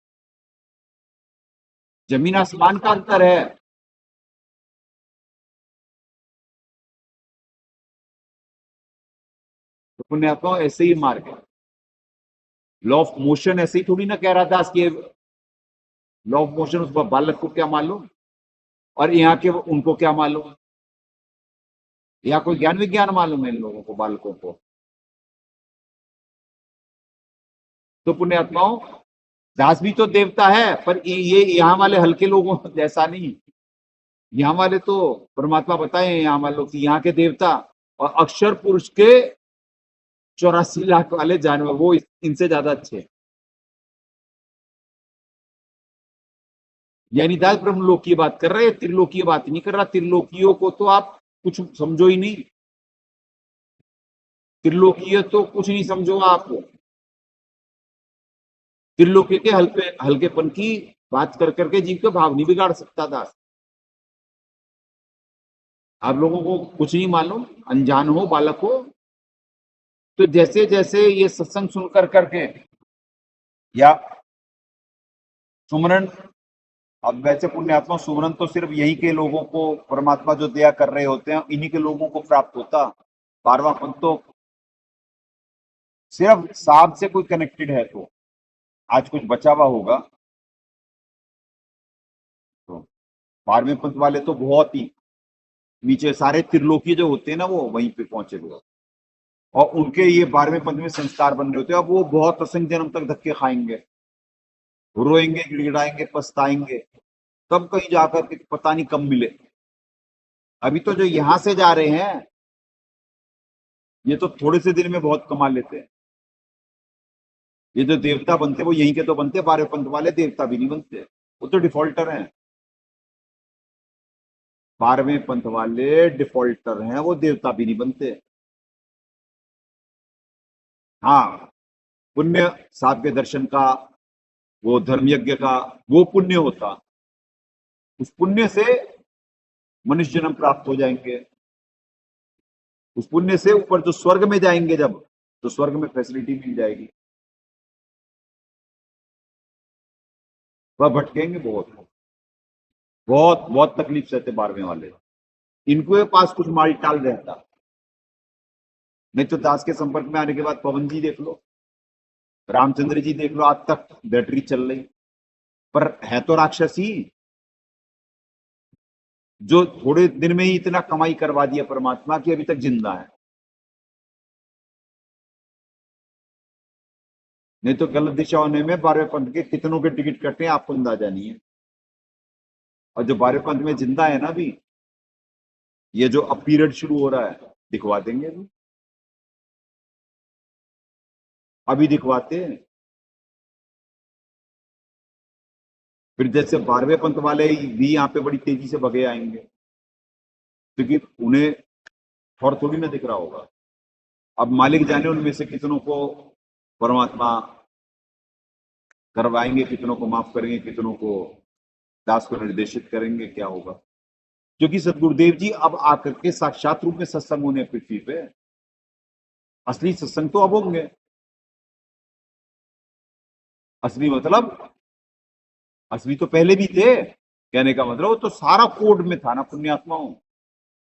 जमीन आसमान का अंतर है। तो पुण्यात्मा ऐसे ही मार्ग है। लॉ ऑफ मोशन ऐसे ही थोड़ी ना कह रहा दास कि लॉ ऑफ मोशन उस बालक को क्या मालूम, और यहाँ के उनको क्या मालूम? या कोई ज्ञान विज्ञान मालूम है इन लोगों को, बालकों को? तो पुण्यात्माओं, दास भी तो देवता है, पर ये यहाँ वाले हल्के लोगों जैसा नहीं। यहाँ वाले तो परमात्मा बताए, यहाँ वालों की यहाँ के देवता और अक्षर पुरुष के 84 लाख वाले जानवर, वो इनसे ज्यादा अच्छे हैं। यानी दास ब्रह्मलोक की बात कर रहे हैं, त्रिलोक की बात नहीं कर रहा। त्रिलोकियों को तो आप कुछ समझो ही नहीं। त्रिलोकीय तो कुछ नहीं समझो आप। त्रिलोकी के हल्केपन की बात कर करके जीव के भाव नहीं बिगाड़ सकता दास। आप लोगों को कुछ नहीं मालूम, अनजान हो, बालक हो। तो जैसे जैसे ये सत्संग सुन कर करके या सुमरन, अब वैसे पुण्यात्मा सुमरन तो सिर्फ यही के लोगों को परमात्मा जो दया कर रहे होते हैं, इन्हीं के लोगों को प्राप्त होता। 12वां पंथ तो सिर्फ साहब से कोई कनेक्टेड है, तो आज कुछ बचा हुआ होगा। तो 12वें पंथ वाले तो बहुत ही नीचे, सारे त्रिलोकी जो होते हैं ना, वो वहीं पे पहुंचे हुए, और उनके ये 12वें पंथ में संस्कार बन रहे होते हैं। अब वो बहुत असंख्य जन्म तक धक्के खाएंगे, रोएंगे, गिड़गिड़ाएंगे, पछताएंगे, तब कहीं जाकर के पता नहीं कब मिले। अभी तो जो यहां से जा रहे हैं, ये तो थोड़े से दिन में बहुत कमा लेते हैं। ये जो देवता बनते, वो यहीं के तो बनते। 12वें पंथ वाले देवता भी नहीं बनते, वो तो डिफॉल्टर हैं। 12वें पंथ वाले डिफॉल्टर हैं, वो देवता भी नहीं बनते। हाँ, पुण्य साहब के दर्शन का, वो धर्म यज्ञ का वो पुण्य होता, उस पुण्य से मनुष्य जन्म प्राप्त हो जाएंगे। उस पुण्य से ऊपर जो स्वर्ग में जाएंगे, जब तो स्वर्ग में फैसिलिटी मिल जाएगी। वह भटकेंगे बहुत बहुत बहुत तकलीफ सहते 12वें वाले। इनके पास कुछ माल टाल रहता, नहीं तो दास के संपर्क में आने के बाद पवन जी देख लो, रामचंद्र जी देख लो, आज तक बैटरी चल रही। पर है तो राक्षस ही, जो थोड़े दिन में ही इतना कमाई करवा दिया परमात्मा की, अभी तक जिंदा है। नहीं तो गलत दिशा होने में 12वें पंथ के कितनों के टिकट कटे हैं, आपको अंदाजा नहीं है। और जो 12वें पंथ में जिंदा है ना, अभी ये जो अब पीरियड शुरू हो रहा है, दिखवा देंगे अभी दिखवाते हैं। फिर जैसे 12वें पंथ वाले भी यहाँ पे बड़ी तेजी से भगे आएंगे, क्योंकि उन्हें और थोड़ी ना दिख रहा होगा। अब मालिक जाने उनमें से कितनों को परमात्मा करवाएंगे, कितनों को माफ करेंगे, कितनों को दास को निर्देशित करेंगे, क्या होगा। क्योंकि सदगुरुदेव जी अब आकर के साक्षात रूप में सत्संग होने पृथ्वी पे, असली सत्संग तो अब होंगे। असली मतलब, असली तो पहले भी थे, कहने का मतलब वो तो सारा कोड में था ना पुण्यात्माओं,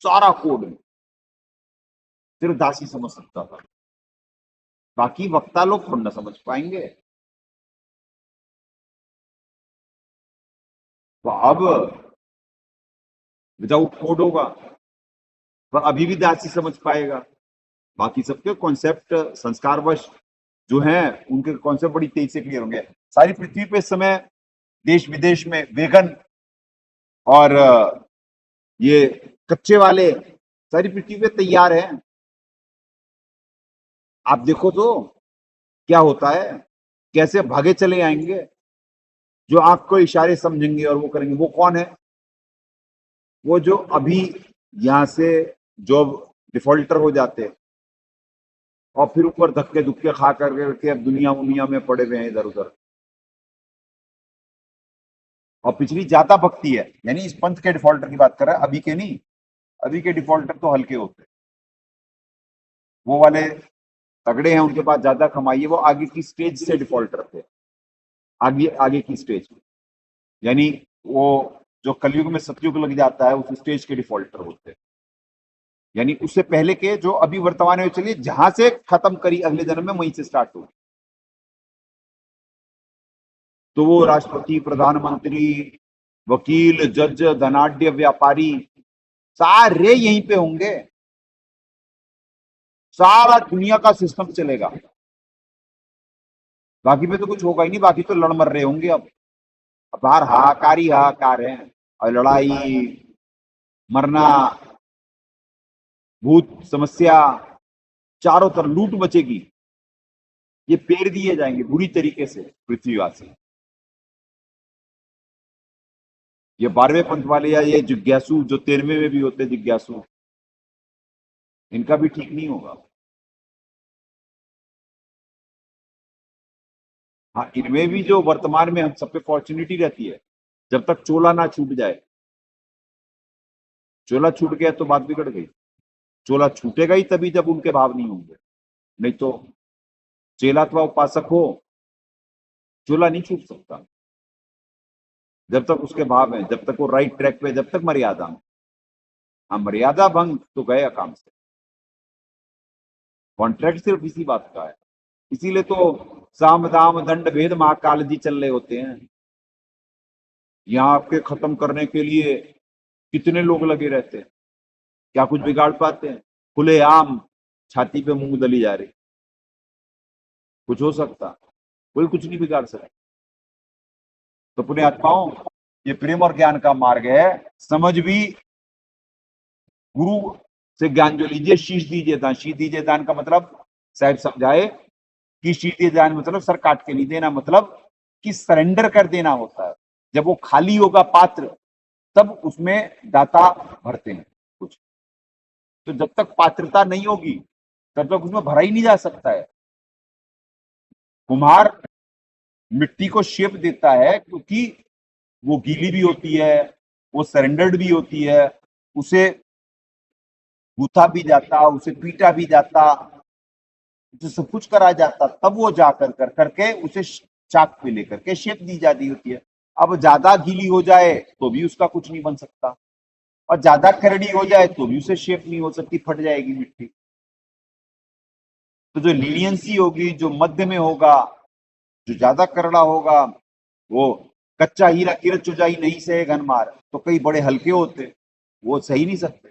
सारा कोड में। सिर्फ दास ही समझ सकता था, बाकी वक्ता लोग थोड़ा ना समझ पाएंगे। तो अब विदाउट कोड होगा, तो अभी भी दास ही समझ पाएगा। बाकी सबके कॉन्सेप्ट संस्कारवश जो हैं उनके कॉन्सेप्ट बड़ी तेजी से क्लियर होंगे। सारी पृथ्वी पे इस समय देश विदेश में वेगन और ये कच्चे वाले सारी पृथ्वी पे तैयार हैं। आप देखो तो क्या होता है, कैसे भागे चले आएंगे। जो आंख को इशारे समझेंगे और वो करेंगे, वो कौन है? वो जो अभी यहां से जॉब डिफॉल्टर हो जाते हैं और फिर ऊपर धक्के धुक्के खा करके अब दुनिया में पड़े हुए हैं इधर उधर। और पिछली ज्यादा भक्ति है, यानी इस पंथ के डिफॉल्टर की बात कर रहा है, अभी के नहीं। अभी के डिफॉल्टर तो हल्के होते हैं, वो वाले तगड़े हैं, उनके पास ज्यादा कमाई है, वो आगे की स्टेज से डिफॉल्टर थे, आगे आगे की स्टेज, यानी वो जो कलयुग में सतयुग लग जाता है उस स्टेज के डिफॉल्टर होते हैं। यानी उससे पहले के जो अभी वर्तमान में चलिए, जहां से खत्म करी अगले जन्म में वहीं से स्टार्ट होगी। तो वो राष्ट्रपति, प्रधानमंत्री, वकील, जज, धनाढ्य, व्यापारी सारे यहीं पे होंगे। सारा दुनिया का सिस्टम चलेगा, बाकी पे तो कुछ होगा ही नहीं, बाकी तो लड़ मर रहे होंगे। अब बाहर हाहाकार ही हाहाकार है, और लड़ाई, मरना, भूत समस्या, चारों तरफ लूट मचेगी। ये पेड़ दिए जाएंगे बुरी तरीके से पृथ्वीवासी। ये 12वें पंथ वाले या ये जिज्ञासु जो 13वें में भी होते जिज्ञासु, इनका भी ठीक नहीं होगा। हाँ, इनमें भी जो वर्तमान में हम सब पे फॉर्चुनिटी रहती है, जब तक चोला ना छूट जाए। चोला छूट गया तो बात बिगड़ गई। चोला छूटेगा ही तभी जब उनके भाव नहीं होंगे, नहीं तो चेला अथवा उपासक हो, चोला नहीं छूट सकता जब तक उसके भाव है, जब तक वो राइट ट्रैक पे, जब तक मर्यादा में। हाँ, मर्यादा भंग तो गया काम से। कॉन्ट्रैक्ट सिर्फ इसी बात का है, इसीलिए तो साम दाम दंड भेद महाकाल जी चल रहे होते हैं। यहाँ आपके खत्म करने के लिए कितने लोग लगे रहते हैं, क्या कुछ बिगाड़ पाते हैं? खुलेआम छाती पे मूंग दली जा रही, कुछ हो सकता? कोई कुछ नहीं बिगाड़ सकता। तो पुण्य आत्माओं, ये प्रेम और ज्ञान का मार्ग है। समझ भी, गुरु से ज्ञान जो लीजिए, शीश दीजिए दान। शीश दीजिए दान का मतलब साहब समझाए कि शीश दीजिए दान मतलब सर काट के नहीं देना, मतलब कि सरेंडर कर देना होता है। जब वो खाली होगा पात्र, तब उसमें दाता भरते हैं कुछ। तो जब तक पात्रता नहीं होगी तब तक उसमें भरा ही नहीं जा सकता है। कुम्हार मिट्टी को शेप देता है क्योंकि वो गीली भी होती है, वो सरेंडर्ड भी होती है, उसे गूथा भी जाता, उसे पीटा भी जाता, उसे सब कुछ करा जाता, तब वो जाकर करके उसे चाक पे लेकर के शेप दी जाती होती है। अब ज्यादा गीली हो जाए तो भी उसका कुछ नहीं बन सकता, और ज्यादा करड़ी हो जाए तो भी उसे शेप नहीं हो सकती, फट जाएगी मिट्टी। तो जो लीनियंसी होगी, जो मध्य में होगा, जो ज्यादा करड़ा होगा, वो कच्चा हीरा किरच चुजाई नहीं सहे घन मार। तो कई बड़े हल्के होते, वो सही नहीं सकते,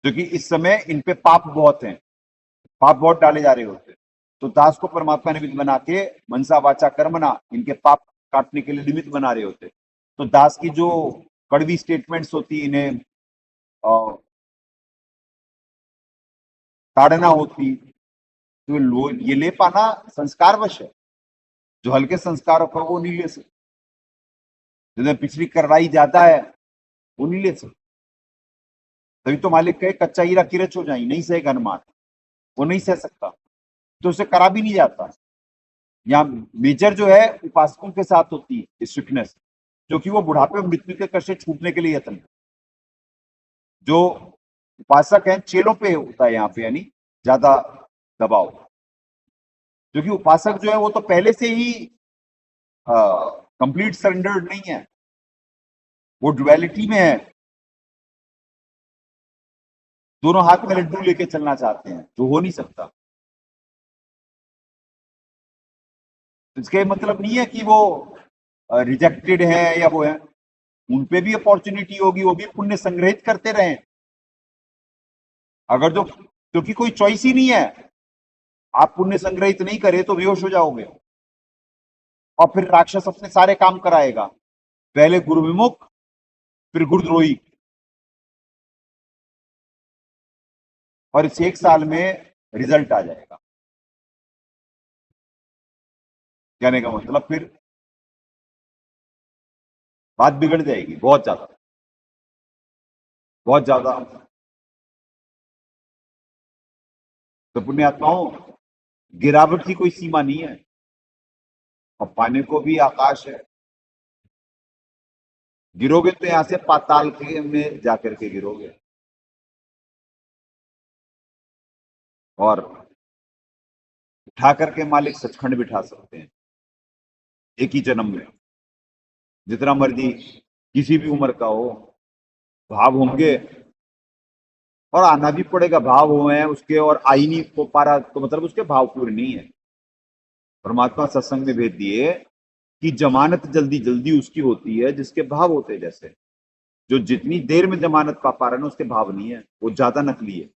क्योंकि इस समय इन पे पाप बहुत हैं, पाप बहुत डाले जा रहे होते। तो दास को परमात्मा ने निमित्त बना के मनसा वाचा कर्मना इनके पाप काटने के लिए निमित्त बना रहे होते। तो दास की जो कड़वी स्टेटमेंट्स होती, इन्हें ताड़ना होती, तो ये ले पाना संस्कारवश है। जो हल्के संस्कार होगा वो नहीं ले सकते, जिन्हें पिछली करवाई ज्यादा है वो नहीं ले सकते। तभी तो मालिक कहे कच्चा हीरा किरच हो जाए नहीं सहे घन मार, वो नहीं सह सकता, तो उसे करा भी नहीं जाता। यहाँ मेजर जो है उपासकों के साथ होती है स्ट्रिक्टनेस, जो कि वो बुढ़ापे मृत्यु के कष्ट से छूटने के लिए यत्न। जो उपासक है चेलों पे होता है यहाँ पे, यानी ज्यादा दबाव, क्योंकि उपासक जो है वो तो पहले से ही कंप्लीट सरेंडर्ड नहीं है, वो ड्युअलिटी में है। दोनों हाथ में लड्डू लेके चलना चाहते हैं, जो हो नहीं सकता। इसके मतलब नहीं है कि वो रिजेक्टेड है या वो है, उन पे भी अपॉर्चुनिटी होगी, वो भी पुण्य संग्रहित करते रहे। अगर जो क्योंकि कोई चॉइस ही नहीं है। आप पुण्य संग्रहित नहीं करे तो बेहोश हो जाओगे, और फिर राक्षस अपने सारे काम कराएगा, पहले गुरु विमुख फिर गुरुद्रोही, और इस 1 साल में रिजल्ट आ जाएगा। कहने का मतलब फिर बात बिगड़ जाएगी बहुत ज्यादा, बहुत ज्यादा। तो पुण्यात्माओं, गिरावट की कोई सीमा नहीं है, और पाने को भी आकाश है। गिरोगे तो यहां से पाताल के में जाकर के गिरोगे, और उठा करके मालिक सचखंड बिठा सकते हैं एक ही जन्म में, जितना मर्जी किसी भी उम्र का हो। भाव होंगे और आना भी पड़ेगा, भाव हुए हैं उसके और आ ही नहीं को पा रहा तो मतलब उसके भाव पूरे नहीं है। परमात्मा सत्संग में भेज दिए कि जमानत जल्दी जल्दी उसकी होती है जिसके भाव होते हैं। जैसे जो जितनी देर में जमानत पा रहा है ना, उसके भाव नहीं है, वो ज्यादा नकली है।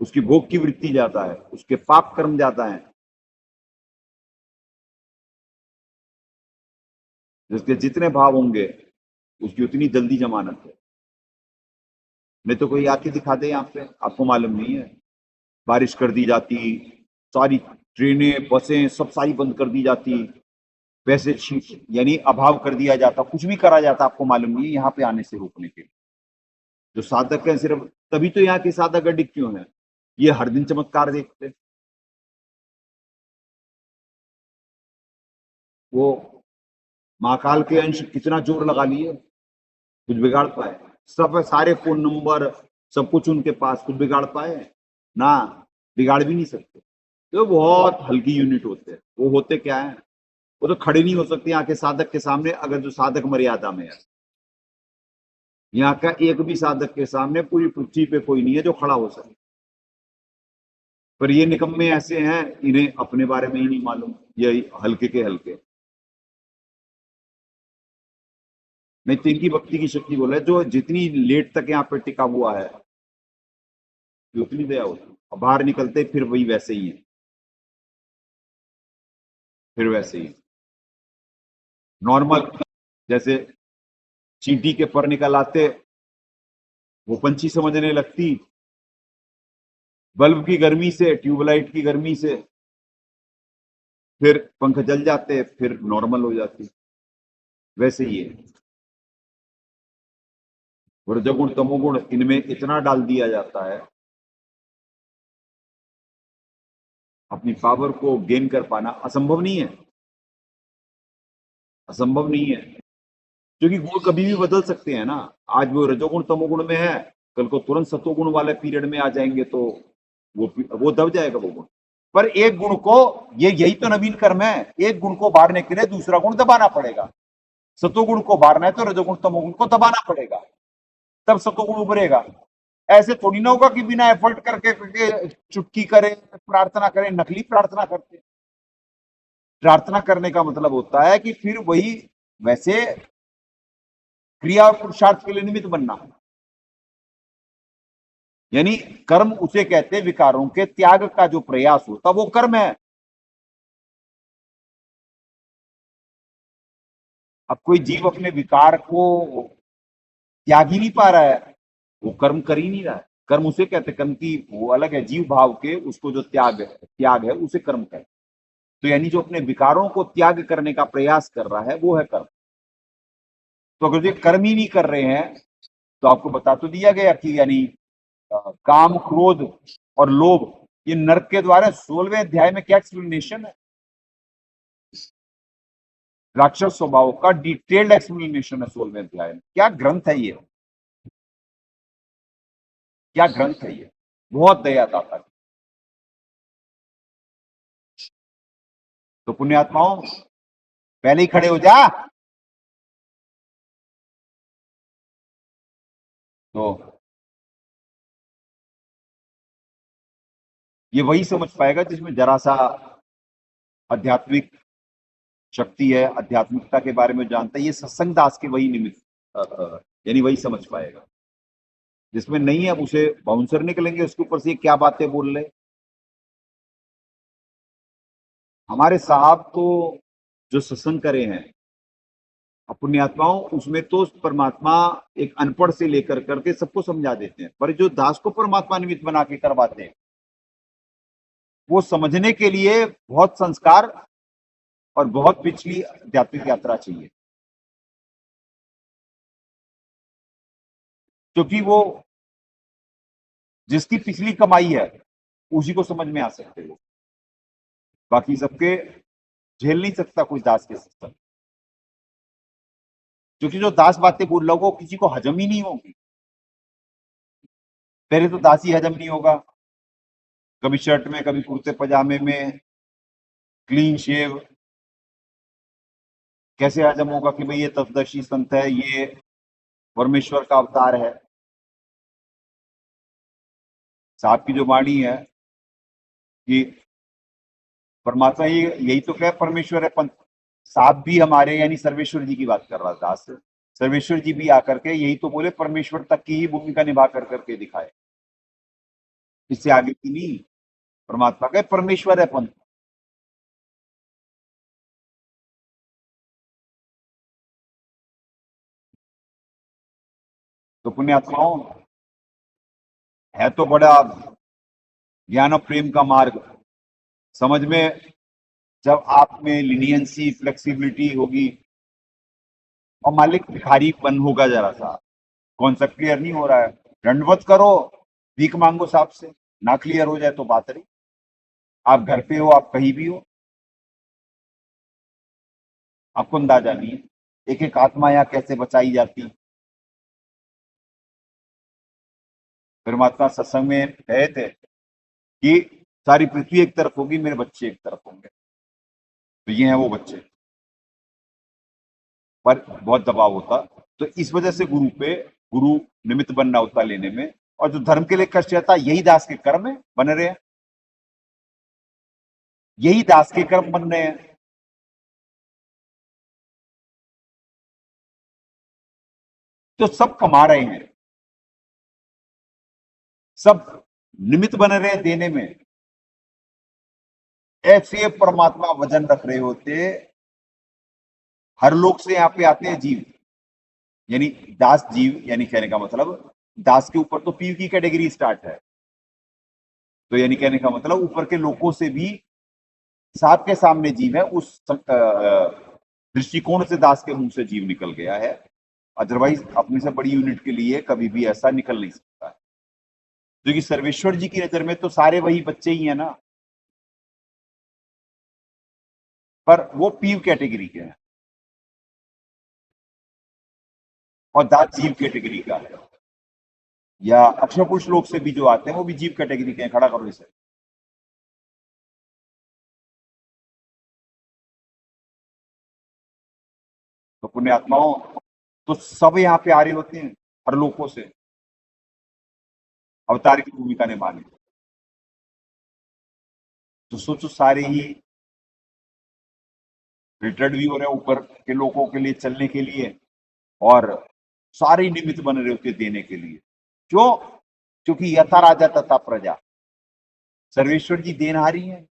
उसकी भोग की वृत्ति ज्यादा है, उसके पाप कर्म ज्यादा है। जिसके जितने भाव होंगे उसकी उतनी जल्दी जमानत है। नहीं तो कोई आके दिखा दे, यहाँ पे आपको मालूम नहीं है, बारिश कर दी जाती, सारी ट्रेनें बसें सब सारी बंद कर दी जाती, पैसे यानी अभाव कर दिया जाता, कुछ भी करा जाता, आपको मालूम नहीं है, यहाँ पे आने से रोकने के लिए। जो साधक है सिर्फ तभी तो यहाँ के साधक अडिग क्यों है, ये हर दिन चमत्कार देखते। वो महाकाल के अंश कितना जोर लगा लिए, कुछ बिगाड़ पाए? सब सारे फोन नंबर सब कुछ उनके पास, कुछ बिगाड़ पाए ना? बिगाड़ भी नहीं सकते। तो बहुत हल्की यूनिट होते हैं। वो होते क्या है, वो तो खड़े नहीं हो सकते यहाँ के साधक के सामने, अगर जो साधक मर्यादा में है। यहाँ का एक भी साधक के सामने पूरी पृथ्वी पे कोई नहीं है जो खड़ा हो सके। पर ये निकम्मे ऐसे हैं, इन्हें अपने बारे में ही नहीं मालूम, यही हल्के के हल्के। नहीं तो इनकी भक्ति की शक्ति बोला है, जो जितनी लेट तक यहाँ पे टिका हुआ है उतनी दया होती, और बाहर निकलते फिर वही वैसे ही है, फिर वैसे ही नॉर्मल। जैसे चींटी के पर निकल आते, वो पंछी समझने लगती, बल्ब की गर्मी से, ट्यूबलाइट की गर्मी से फिर पंख जल जाते, फिर नॉर्मल हो जाती, वैसे ही है। रजोगुण तमोगुण इनमें इतना डाल दिया जाता है, अपनी पावर को गेन कर पाना असंभव नहीं है, असंभव नहीं है। क्योंकि गुण कभी भी बदल सकते हैं ना। आज वो रजोगुण तमोगुण में है, कल को तुरंत सतोगुण वाले पीरियड में आ जाएंगे तो वो दब जाएगा वो गुण। पर एक गुण को, ये यही तो नवीन कर्म है, एक गुण को बारने के लिए दूसरा गुण दबाना पड़ेगा। सतोगुण को बारना है तो रजोगुण तमोगुण को दबाना पड़ेगा, तब सतोगुण उभरेगा। ऐसे थोड़ी ना होगा कि बिना एफर्ट करके चुटकी करे, प्रार्थना करे। नकली प्रार्थना करते। प्रार्थना करने का मतलब होता है कि फिर वही वैसे क्रिया और पुरुषार्थ के लिए निमित्त बनना, यानी कर्म उसे कहते, विकारों के त्याग का जो प्रयास होता वो कर्म है। अब कोई जीव अपने विकार को त्याग ही नहीं पा रहा है, वो कर्म कर ही नहीं रहा है। कर्म उसे कहते, कर्म की वो अलग है, जीव भाव के उसको जो त्याग है उसे कर्म कहते। तो यानी जो अपने विकारों को त्याग करने का प्रयास कर रहा है वो है कर्म। तो अगर ये कर्म ही नहीं कर रहे हैं तो आपको बता तो दिया गया कि यानी काम, क्रोध और लोभ, ये नरक के द्वारा 16वें अध्याय में क्या एक्सप्लेनेशन है, राक्षस स्वभाव का डिटेल्ड एक्सप्लेनेशन है 16वें अध्याय में। क्या ग्रंथ है ये, क्या ग्रंथ है ये, बहुत दयादाता। तो पुण्यात्माओं, पहले ही खड़े हो जा। तो ये वही समझ पाएगा जिसमें जरा सा आध्यात्मिक शक्ति है, आध्यात्मिकता के बारे में जानता है। ये सत्संग दास के वही निमित्त यानी वही समझ पाएगा। जिसमें नहीं है उसे बाउंसर निकलेंगे उसके ऊपर से, ये क्या बातें बोल रहे। हमारे साहब तो जो सत्संग करे हैं अपनी आत्माओं, उसमें तो परमात्मा एक अनपढ़ से लेकर करके सबको समझा देते हैं, पर जो दास को परमात्मा निमित्त बना के करवाते हैं वो समझने के लिए बहुत संस्कार और बहुत पिछली आध्यात्मिक यात्रा चाहिए, क्योंकि वो जिसकी पिछली कमाई है उसी को समझ में आ सकते हो, बाकी सबके झेल नहीं सकता कोई दास के सत्संग, क्योंकि जो दास बातें बोल रहा होगा वो किसी को हजम ही नहीं होगी। पहले तो दास ही हजम नहीं होगा, कभी शर्ट में कभी कुर्ते पजामे में क्लीन शेव, कैसे हजम होगा कि भाई ये तत्वदर्शी संत है, ये परमेश्वर का अवतार है। साहब की जो वाणी है कि परमात्मा ये यही तो क्या परमेश्वर है, साहब भी हमारे यानी सर्वेश्वर जी की बात कर रहा था, सर्वेश्वर जी भी आकर के यही तो बोले परमेश्वर तक की ही भूमिका निभा कर करके दिखाए, इससे आगे की नहीं। परमात्मा का परमेश्वर है पंथ। तो पुण्यात्माओं, है तो बड़ा ज्ञान और प्रेम का मार्ग, समझ में जब आप में लिनियंसी फ्लेक्सिबिलिटी होगी और मालिक भिखारी बन होगा, जरा सा कॉन्सेप्ट क्लियर नहीं हो रहा है, दंडवत करो, भीख मांगो साहब से, ना क्लियर हो जाए तो बात रही। आप घर पे हो, आप कहीं भी हो, आपको अंदाजा नहीं है एक एक आत्मा यहाँ कैसे बचाई जाती। परमात्मा सत्संग में कहे थे कि सारी पृथ्वी एक तरफ होगी, मेरे बच्चे एक तरफ होंगे, तो ये हैं वो बच्चे, पर बहुत दबाव होता, तो इस वजह से गुरु निमित्त बनना होता लेने में, और जो धर्म के लिए कष्ट रहता यही दास के कर्म है बन रहे हैं, यही दास के कर्म बन रहे हैं। तो सब कमा रहे हैं, सब निमित्त बन रहे हैं देने में, ऐसे परमात्मा वजन रख रहे होते। हर लोग से यहाँ पे आते हैं जीव, यानी दास जीव, यानी कहने का मतलब दास के ऊपर तो पीव की कैटेगरी स्टार्ट है, तो यानी कहने का मतलब ऊपर के लोगों से भी साहब के सामने जीव है, उस दृष्टिकोण से दास के मुंह से जीव निकल गया है, अदरवाइज अपने से बड़ी यूनिट के लिए कभी भी ऐसा निकल नहीं सकता है, क्योंकि सर्वेश्वर जी की नजर में तो सारे वही बच्चे ही हैं ना, पर वो पीव कैटेगरी के हैं और दास जीव कैटेगरी का है, या अक्षर पुरुष लोग से भी जो आते हैं वो भी जीव कैटेगरी के हैं। खड़ा करो इसे। तो पुण्य आत्माओं, तो सब यहाँ पे आ रहे होते हैं हर लोगों से अवतार की भूमिका निभाने, तो सोचो सारे ही रिटायर्ड भी हो रहे हैं ऊपर के लोगों के लिए चलने के लिए, और सारे निमित्त बन रहे होते देने के लिए। क्यों? क्योंकि यथा राजा तथा प्रजा, सर्वेश्वर जी देनहारी हैं,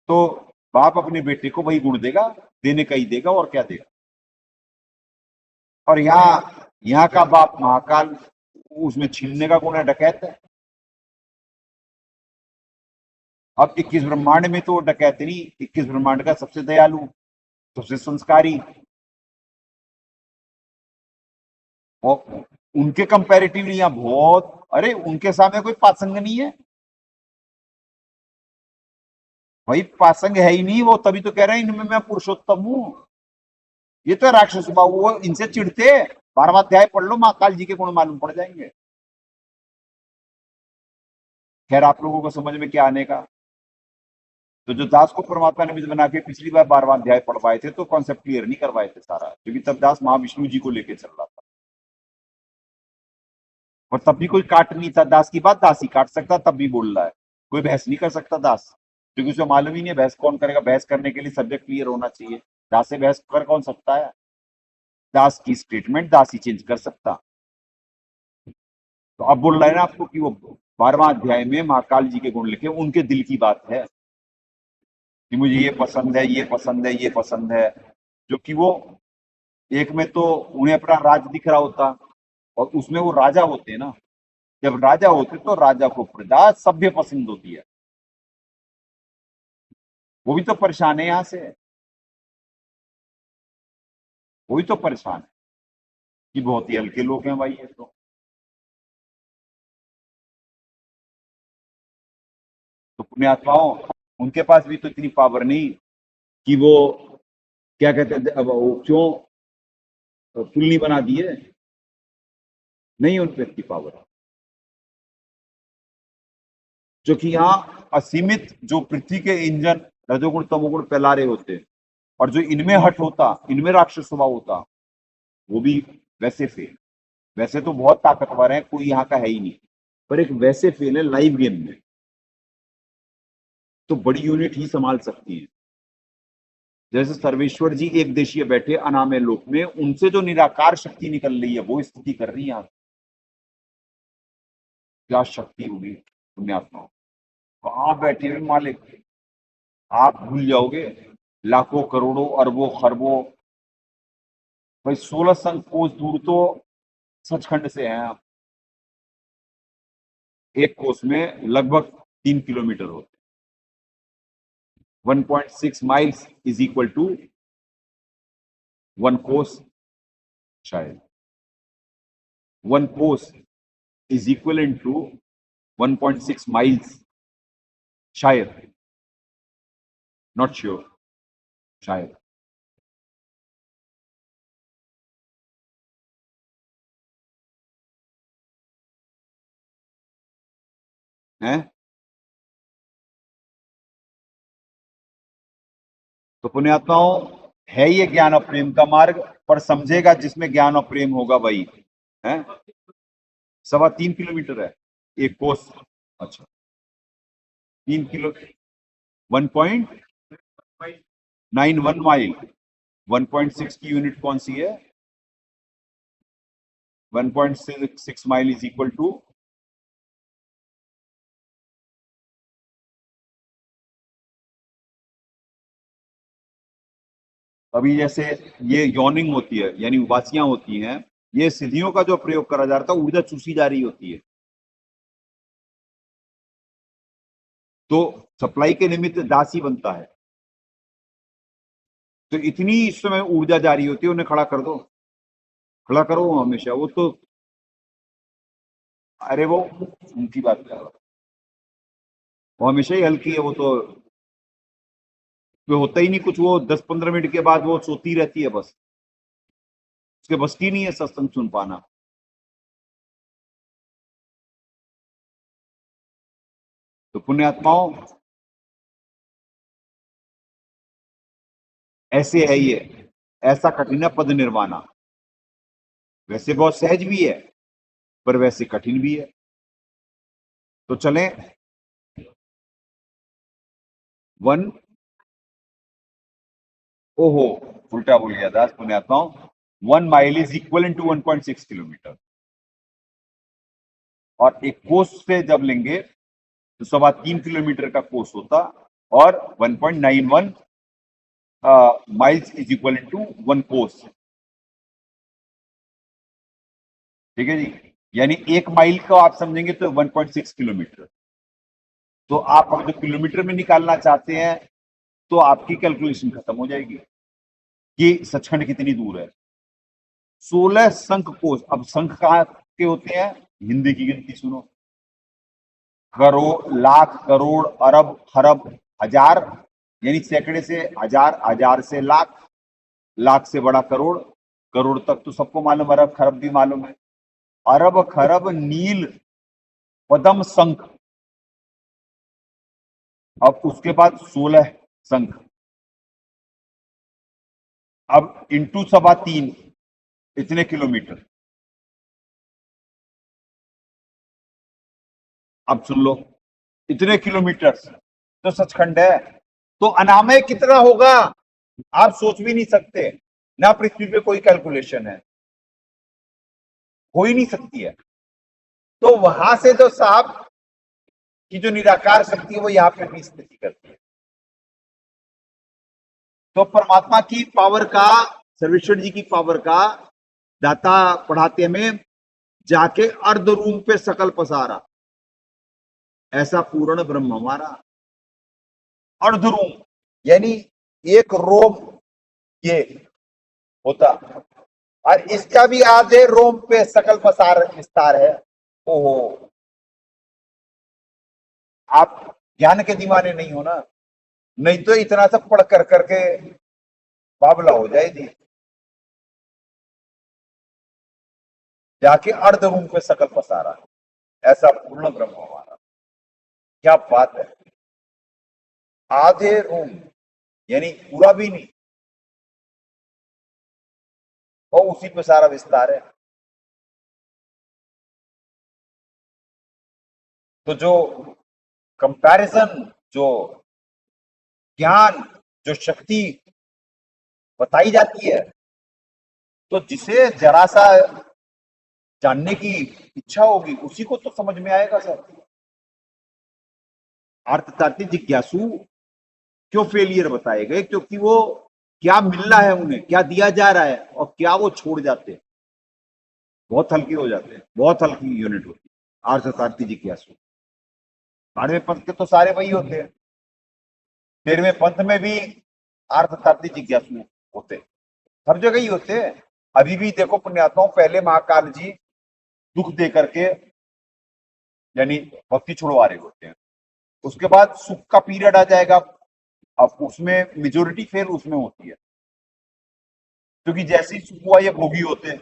तो बाप अपने बेटे को वही गुण देगा, देने का ही देगा, और क्या देगा। और यहाँ का बाप महाकाल, उसमें छीनने का गुण है, डकैत है। अब 21 ब्रह्मांड में तो डकैत नहीं, 21 ब्रह्मांड का सबसे दयालु, सबसे संस्कारी, और उनके कंपैरेटिवली यहाँ बहुत, अरे उनके सामने कोई पासंग नहीं है भाई, पासंग है ही नहीं वो, तभी तो कह रहे हैं इनमें मैं पुरुषोत्तम हूं। ये तो राक्षस स्वभाव, वो इनसे चिढ़ते, 12वां अध्याय पढ़ लो, महाकाल जी के गुण मालूम पड़ जाएंगे। खैर आप लोगों को समझ में क्या आने का। तो जो दास को परमात्मा ने बना के पिछली बार 12वां अध्याय पढ़ पाए थे, तो कॉन्सेप्ट क्लियर नहीं करवाए थे सारा, क्योंकि तब दास महाविष्णु जी को लेके चल रहा था, और तब भी कोई काट नहीं था दास की बात, दास ही काट सकता, तब भी बोल रहा है, कोई बहस नहीं कर सकता दास, क्योंकि उसे मालूम ही नहीं है बहस कौन करेगा। बहस करने के लिए सब्जेक्ट क्लियर होना चाहिए, दास से बहस कर कौन सकता है, दास की स्टेटमेंट दास ही चेंज कर सकता। तो अब बोल रहा है ना आपको कि वो 12वां अध्याय में महाकाल जी के गुण लिखे, उनके दिल की बात है कि मुझे ये पसंद है, ये पसंद है, ये पसंद है। जो कि वो एक में तो उन्हें अपना राज दिख रहा होता, और उसमें वो राजा होते हैं ना। जब राजा होते तो राजा को प्रजा सभ्य पसंद होती है। वो भी तो परेशान है यहां से, वो भी तो परेशान है कि बहुत ही हल्के लोग हैं भाई ये तो पुण्यात्माओं, उनके पास भी तो इतनी पावर नहीं कि वो क्या कहते हैं, अब वो क्यों पुल नहीं बना दिए, नहीं उन पे इतनी पावर है। जो कि यहाँ असीमित जो पृथ्वी के इंजन रजोगुण तमोगुण फैला रहे होते, और जो इनमें हट होता, इनमें राक्षस स्वभाव होता, वो भी वैसे फेल। वैसे तो बहुत ताकतवर है, कोई यहाँ का है ही नहीं, पर एक वैसे फेल है लाइव गेम में, तो बड़ी यूनिट ही संभाल सकती है। जैसे सर्वेश्वर जी एक देशीय बैठे अनामय लोक में, उनसे जो निराकार शक्ति निकल रही है वो स्थिति कर रही है यहाँ। क्या शक्ति होगी पुण्यात्माओं, वहां बैठे हुए मालिक, आप भूल जाओगे लाखों करोड़ों अरबों खरबों, भाई 16 संख कोस दूर तो सचखंड से हैं आप। एक कोस में लगभग 3 किलोमीटर होते, 1.6 माइल्स इज इक्वल टू 1 कोस, शायद 1 कोस इज इक्वल टू 1.6 माइल्स, शायद, नॉट श्योर, शायद। है तो पुण्यात्माओं, है ये ज्ञान और प्रेम का मार्ग, पर समझेगा जिसमें ज्ञान और प्रेम होगा वही है। 3.25 किलोमीटर है एक कोस, अच्छा 3 किलो, 1.91 माइल, 1.6 की यूनिट कौन सी है, 1.6 माइल इज इक्वल टू, अभी जैसे ये यौनिंग होती है यानी उबासियां होती हैं, ये सिद्धियों का जो प्रयोग करा जा रहा था, ऊर्जा चूसी जा रही होती है, तो सप्लाई के निमित्त दासी बनता है। तो इतनी इस समय ऊर्जा जारी होती है, उन्हें खड़ा कर दो, खड़ा करो हमेशा, वो तो अरे वो उनकी बात कर रहा हूं, वो हमेशा ही हल्की है, वो तो होता ही नहीं कुछ, वो 10-15 मिनट के बाद वो सोती रहती है, बस उसके बस की नहीं है सत्संग सुन पाना। तो पुण्यात्माओं, ऐसे है ये, ऐसा कठिन है पद निर्वाणा, वैसे बहुत सहज भी है पर वैसे कठिन भी है। तो चलें, 1, ओहो उल्टा बोल गया दास, पुण्यात्माओं, 1 mile is equal to 1.6 kilometre, और एक कोस से जब लेंगे तो 3.25 किलोमीटर का कोस होता, और 1.91 माइल्स इज इक्वल टू 1 कोस। ठीक है जी, यानी 1 माइल को आप समझेंगे तो 1.6 किलोमीटर। तो आप अब जो किलोमीटर में निकालना चाहते हैं तो आपकी कैलकुलेशन खत्म हो जाएगी कि सचखंड कितनी दूर है। 16 संख कोस, अब संख कहाँ के होते हैं, हिंदी की गिनती सुनो, करोड़, लाख, करोड़, अरब, खरब, हजार, यानी सैकड़े से हजार, हजार से लाख, लाख से बड़ा करोड़, करोड़ तक तो सबको मालूम, अरब खरब भी मालूम है, अरब खरब नील पदम संख, अब उसके बाद 16 संख, अब इंटू 3.25, इतने किलोमीटर। अब सुन लो, इतने किलोमीटर तो सचखंड है, तो अनामय कितना होगा आप सोच भी नहीं सकते, ना पृथ्वी पे कोई कैलकुलेशन है, हो ही नहीं सकती है। तो वहां से तो साहब की जो निराकार शक्ति है वो यहाँ पे भी स्थिति करती है। तो परमात्मा की पावर का, सर्वेश्वर जी की पावर का दाता पढ़ाते हमें, जाके अर्ध रूम पे सकल पसारा, ऐसा पूर्ण ब्रह्म हमारा। अर्ध रूम यानी एक रोम ये होता, और इसका भी आधे रोम पे सकल पसार विस्तार है। ओहो, आप ज्ञान के दीवाने नहीं हो ना, नहीं तो इतना सब पढ़ कर करके बाबला हो जाएगी। जाके अर्ध रूम पे सकल पसारा, ऐसा पूर्ण ब्रह्म हमारा। क्या बात है, आधे रूम यानी पूरा भी नहीं, और उसी पे सारा विस्तार है। तो जो कंपैरिजन, जो ज्ञान, जो शक्ति बताई जाती है, तो जिसे जरा सा जानने की इच्छा होगी उसी को तो समझ में आएगा सर। अर्थतार्थी जिज्ञासु क्यों फेलियर बताए गए? क्योंकि वो क्या मिल रहा है उन्हें, क्या दिया जा रहा है, और क्या वो छोड़ जाते हैं, बहुत हल्के हो जाते हैं, बहुत हल्की यूनिट होती है अर्थतार्थी जिज्ञासु। 12वें पंथ के तो सारे वही होते हैं, 13वें पंथ में भी अर्थतार्थी जिज्ञासु होते हैं, हर जगह ही होते हैं। अभी भी देखो पुण्यात्माओं, पहले महाकाल जी दुख दे करके यानी भक्ति छुड़वा रहे होते हैं, उसके बाद सुख का पीरियड आ जाएगा, अब उसमें मेजोरिटी फेल उसमें होती है, क्योंकि जैसे ही सुख हुआ ये भोगी होते हैं,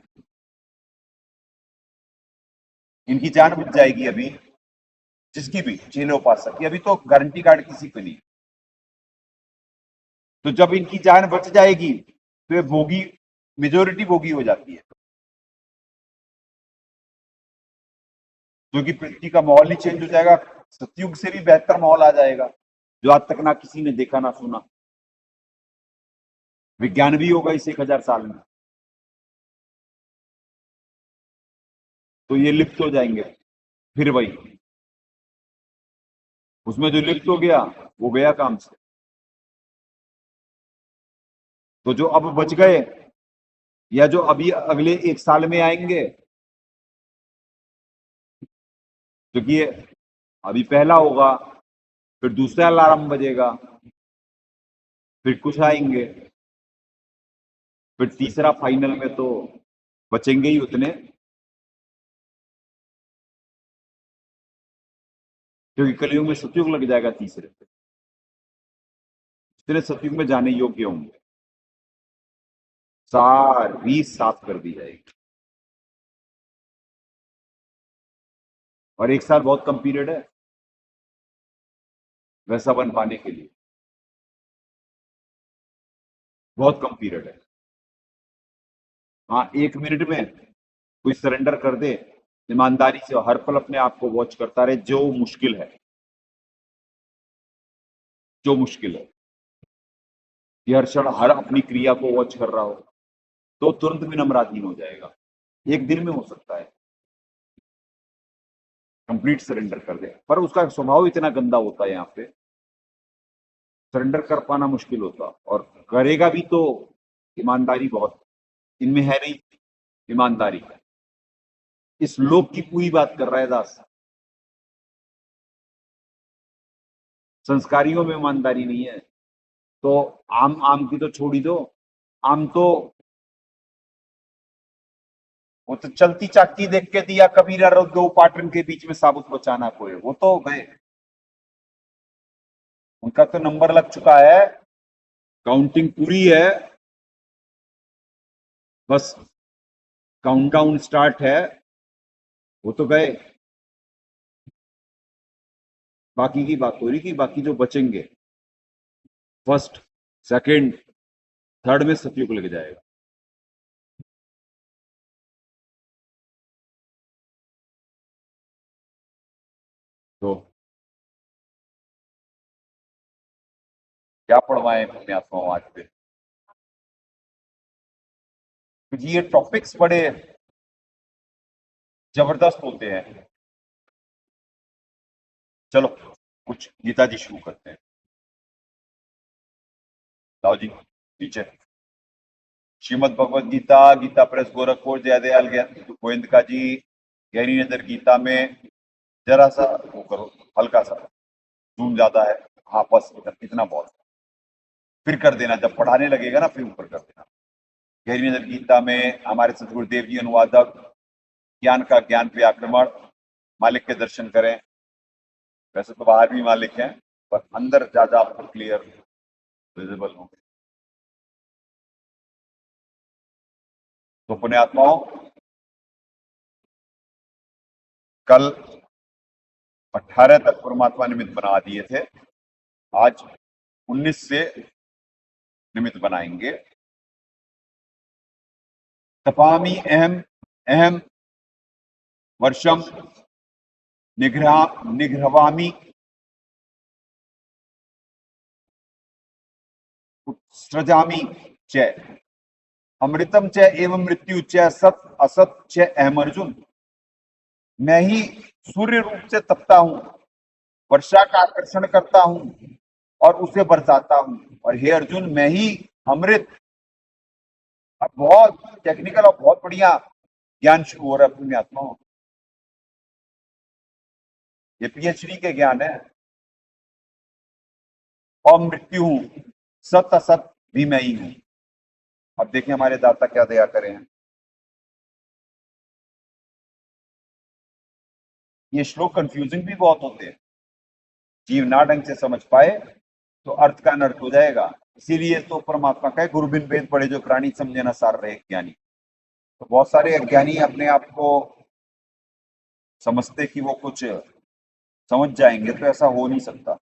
इनकी जान बच जाएगी अभी, जिसकी भी चेले उपासक की अभी तो गारंटी कार्ड किसी पे नहीं। तो जब इनकी जान बच जाएगी तो ये भोगी, मेजोरिटी भोगी हो जाती है, क्योंकि पृथ्वी का माहौल ही चेंज हो जाएगा, सतयुग से भी बेहतर माहौल आ जाएगा, जो आज तक ना किसी ने देखा ना सुना। विज्ञान भी होगा इस 1000 साल में, तो ये लिप्त हो जाएंगे फिर वही, उसमें जो लिप्त हो गया वो गया काम से। तो जो अब बच गए या जो अभी अगले 1 साल में आएंगे, क्योंकि ये अभी पहला होगा, फिर दूसरा अलार्म बजेगा, फिर कुछ आएंगे, फिर तीसरा फाइनल में तो बचेंगे ही उतने, क्योंकि कलयुग में सतयुग लग जाएगा तीसरे पे, इतने सतयुग में जाने योग्य होंगे, सारी साफ कर दी जाएगी। और 1 साल बहुत कम पीरियड है वैसा बन पाने के लिए, बहुत कम पीरियड है। हाँ, 1 मिनट में कोई सरेंडर कर दे ईमानदारी से, हर पल अपने आप को वॉच करता रहे, जो मुश्किल है, जो मुश्किल है, कि हर क्षण हर अपनी क्रिया को वॉच कर रहा हो, तो तुरंत विनम्राधीन हो जाएगा। 1 दिन में हो सकता है, कंप्लीट सरेंडर कर दे, पर उसका स्वभाव इतना गंदा होता है, यहाँ पे सरेंडर कर पाना मुश्किल होता, और करेगा भी तो ईमानदारी बहुत इनमें है नहीं, ईमानदारी है। इस लोक की पूरी बात कर रहा है दास, संस्कारियों में ईमानदारी नहीं है। तो आम आम की तो छोड़ ही दो, आम तो वो तो चलती चाकती देख के दिया कबीरा, रो 2 पाटन के बीच में साबुत बचाना कोई, वो तो गए, उनका तो नंबर लग चुका है, काउंटिंग पूरी है, बस काउंटडाउन स्टार्ट है, वो तो गए। बाकी की बात हो रही कि बाकी जो बचेंगे, फर्स्ट, सेकंड, थर्ड में सतयुग लग जाएगा। तो क्या पढ़वाए पुण्यात्माओं आज पे, क्योंकि ये टॉपिक्स बड़े जबरदस्त होते हैं, चलो कुछ गीता जी शुरू करते हैं। लाओ जी नीचे। श्रीमद भगवद गीता, गीता प्रेस गोरखपुर, जयदयाल गोविंदका जी, गहरी नजर गीता में जरा सा वो करो, हल्का सा जूम ज्यादा है। हाँ बस इतना बहुत, फिर कर देना, जब पढ़ाने लगेगा ना फिर ऊपर कर देना। गहरी नजर गीता में हमारे सतगुरुदेव जी अनुवादक, ज्ञान का ज्ञान पे आक्रमण, मालिक के दर्शन करें। वैसे तो बाहर भी मालिक हैं, पर अंदर ज्यादा आपको क्लियर विजिबल होंगे। तो पुण्यात्माओं, कल 18 तक परमात्मा निमित्त बना दिए थे, आज 19 से निमित्त बनाएंगे। तपामि अहम अहम वर्षम निगृह्णामि उत्सृजामि च अमृतम च एवं मृत्यु च सत असत च अहम अर्जुन। मैं ही सूर्य रूप से तपता हूं, वर्षा का आकर्षण करता हूं और उसे बरसाता हूं। और हे अर्जुन, मैं ही अमृत। अब बहुत टेक्निकल और बहुत बढ़िया ज्ञान शुरू हो रहा है पुण्यात्माओं। ये पीएचडी के ज्ञान है। और मृत्यु हूं, सत असत भी मैं ही हूं। अब देखिए हमारे दाता क्या दया करे हैं। ये श्लोक कंफ्यूजिंग भी बहुत होते हैं, जीव ना ढंग से समझ पाए तो अर्थ का अनर्थ हो जाएगा। इसीलिए तो परमात्मा का गुरु बिन वेद पढ़े जो प्राणी समझे न सार रहे ज्ञानी। तो बहुत सारे अज्ञानी अपने आप को समझते कि वो कुछ समझ जाएंगे, तो ऐसा हो नहीं सकता।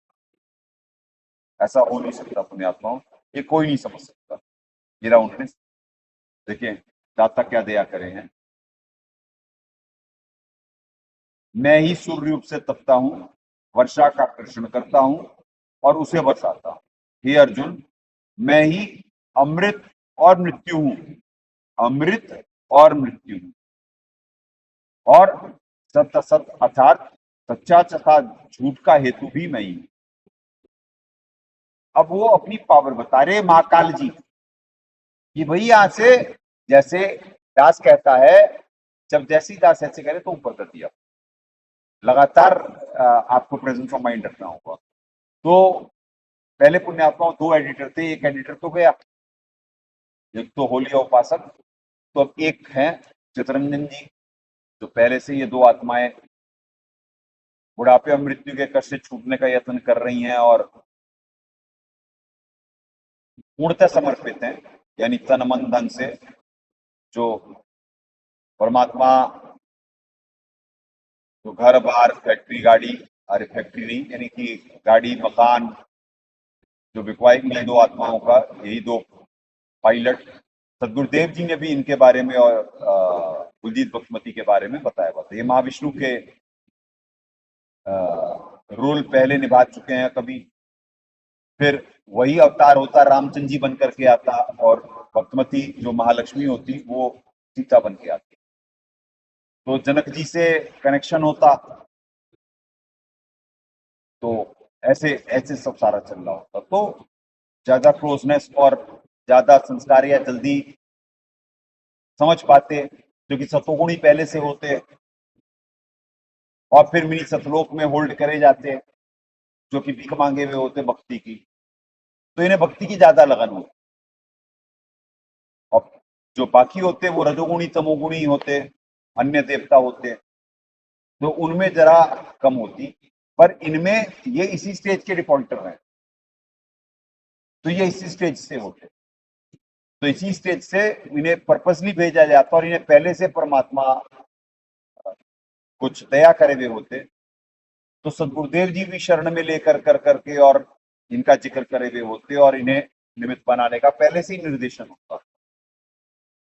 ऐसा हो नहीं सकता पुण्यात्माओं, ये कोई नहीं समझ सकता। मेरा उन्होंने देखिए दाता क्या दया करे हैं। मैं ही सूर्य रूप से तपता हूं, वर्षा का आकर्षण करता हूं और उसे बरसाता हूं। हे अर्जुन, मैं ही अमृत और मृत्यु हूं, अमृत और मृत्यु हूं। और सत असत अर्थात सच्चा तथा झूठ का हेतु भी मैं ही हूं। अब वो अपनी पावर बता रहे महाकाल जी कि भाई यहां से, जैसे दास कहता है, जब जैसी दास ऐसे करे तो ऊपर कर दिया। लगातार आपको प्रेजेंस ऑफ माइंड रखना होगा। तो पहले पुण्यात्माओं 2 एडिटर थे, एक एडिटर तो गया, एक तो होलिया उपासक। तो अब एक है चितरंजन जी, जो पहले से ये 2 आत्माएं बुढ़ापे और मृत्यु के कष्ट से छूटने का यत्न कर रही हैं और पूर्णतः समर्पित हैं, यानी तन मन धन से। जो परमात्मा, जो घर बार फैक्ट्री गाड़ी, अरे फैक्ट्री नहीं, यानी कि गाड़ी मकान जो बिकवाएंगे 2 आत्माओं का, यही 2 पायलट। सदगुरुदेव जी ने भी इनके बारे में और कुलजीत बख्शमती के बारे में बताया हुआ था। ये महाविष्णु के रोल पहले निभा चुके हैं कभी, फिर वही अवतार होता रामचंद्र जी बन करके आता और भक्तमती जो महालक्ष्मी होती वो सीता बन के आती। तो जनक जी से कनेक्शन होता, तो ऐसे ऐसे सब सारा चल रहा होता। तो ज्यादा क्लोजनेस और ज्यादा संस्कार या जल्दी समझ पाते, क्योंकि सतोगुणी पहले से होते और फिर मिनी सतलोक में होल्ड करे जाते, जो कि भीख मांगे हुए होते भक्ति की। तो इन्हें भक्ति की ज्यादा लगन होती। और जो बाकी होते वो रजोगुणी तमोगुणी होते, अन्य देवता होते, तो उनमें जरा कम होती। पर इनमें ये इसी स्टेज के डिफॉल्टर हैं, तो ये इसी स्टेज से होते। तो इसी स्टेज से इन्हें पर्पसली भेजा जाता और इन्हें पहले से परमात्मा कुछ दया करे हुए होते। तो सदगुरुदेव जी भी शरण में लेकर कर करके और इनका जिक्र करे हुए होते और इन्हें निमित्त बनाने का पहले से ही निर्देशन होता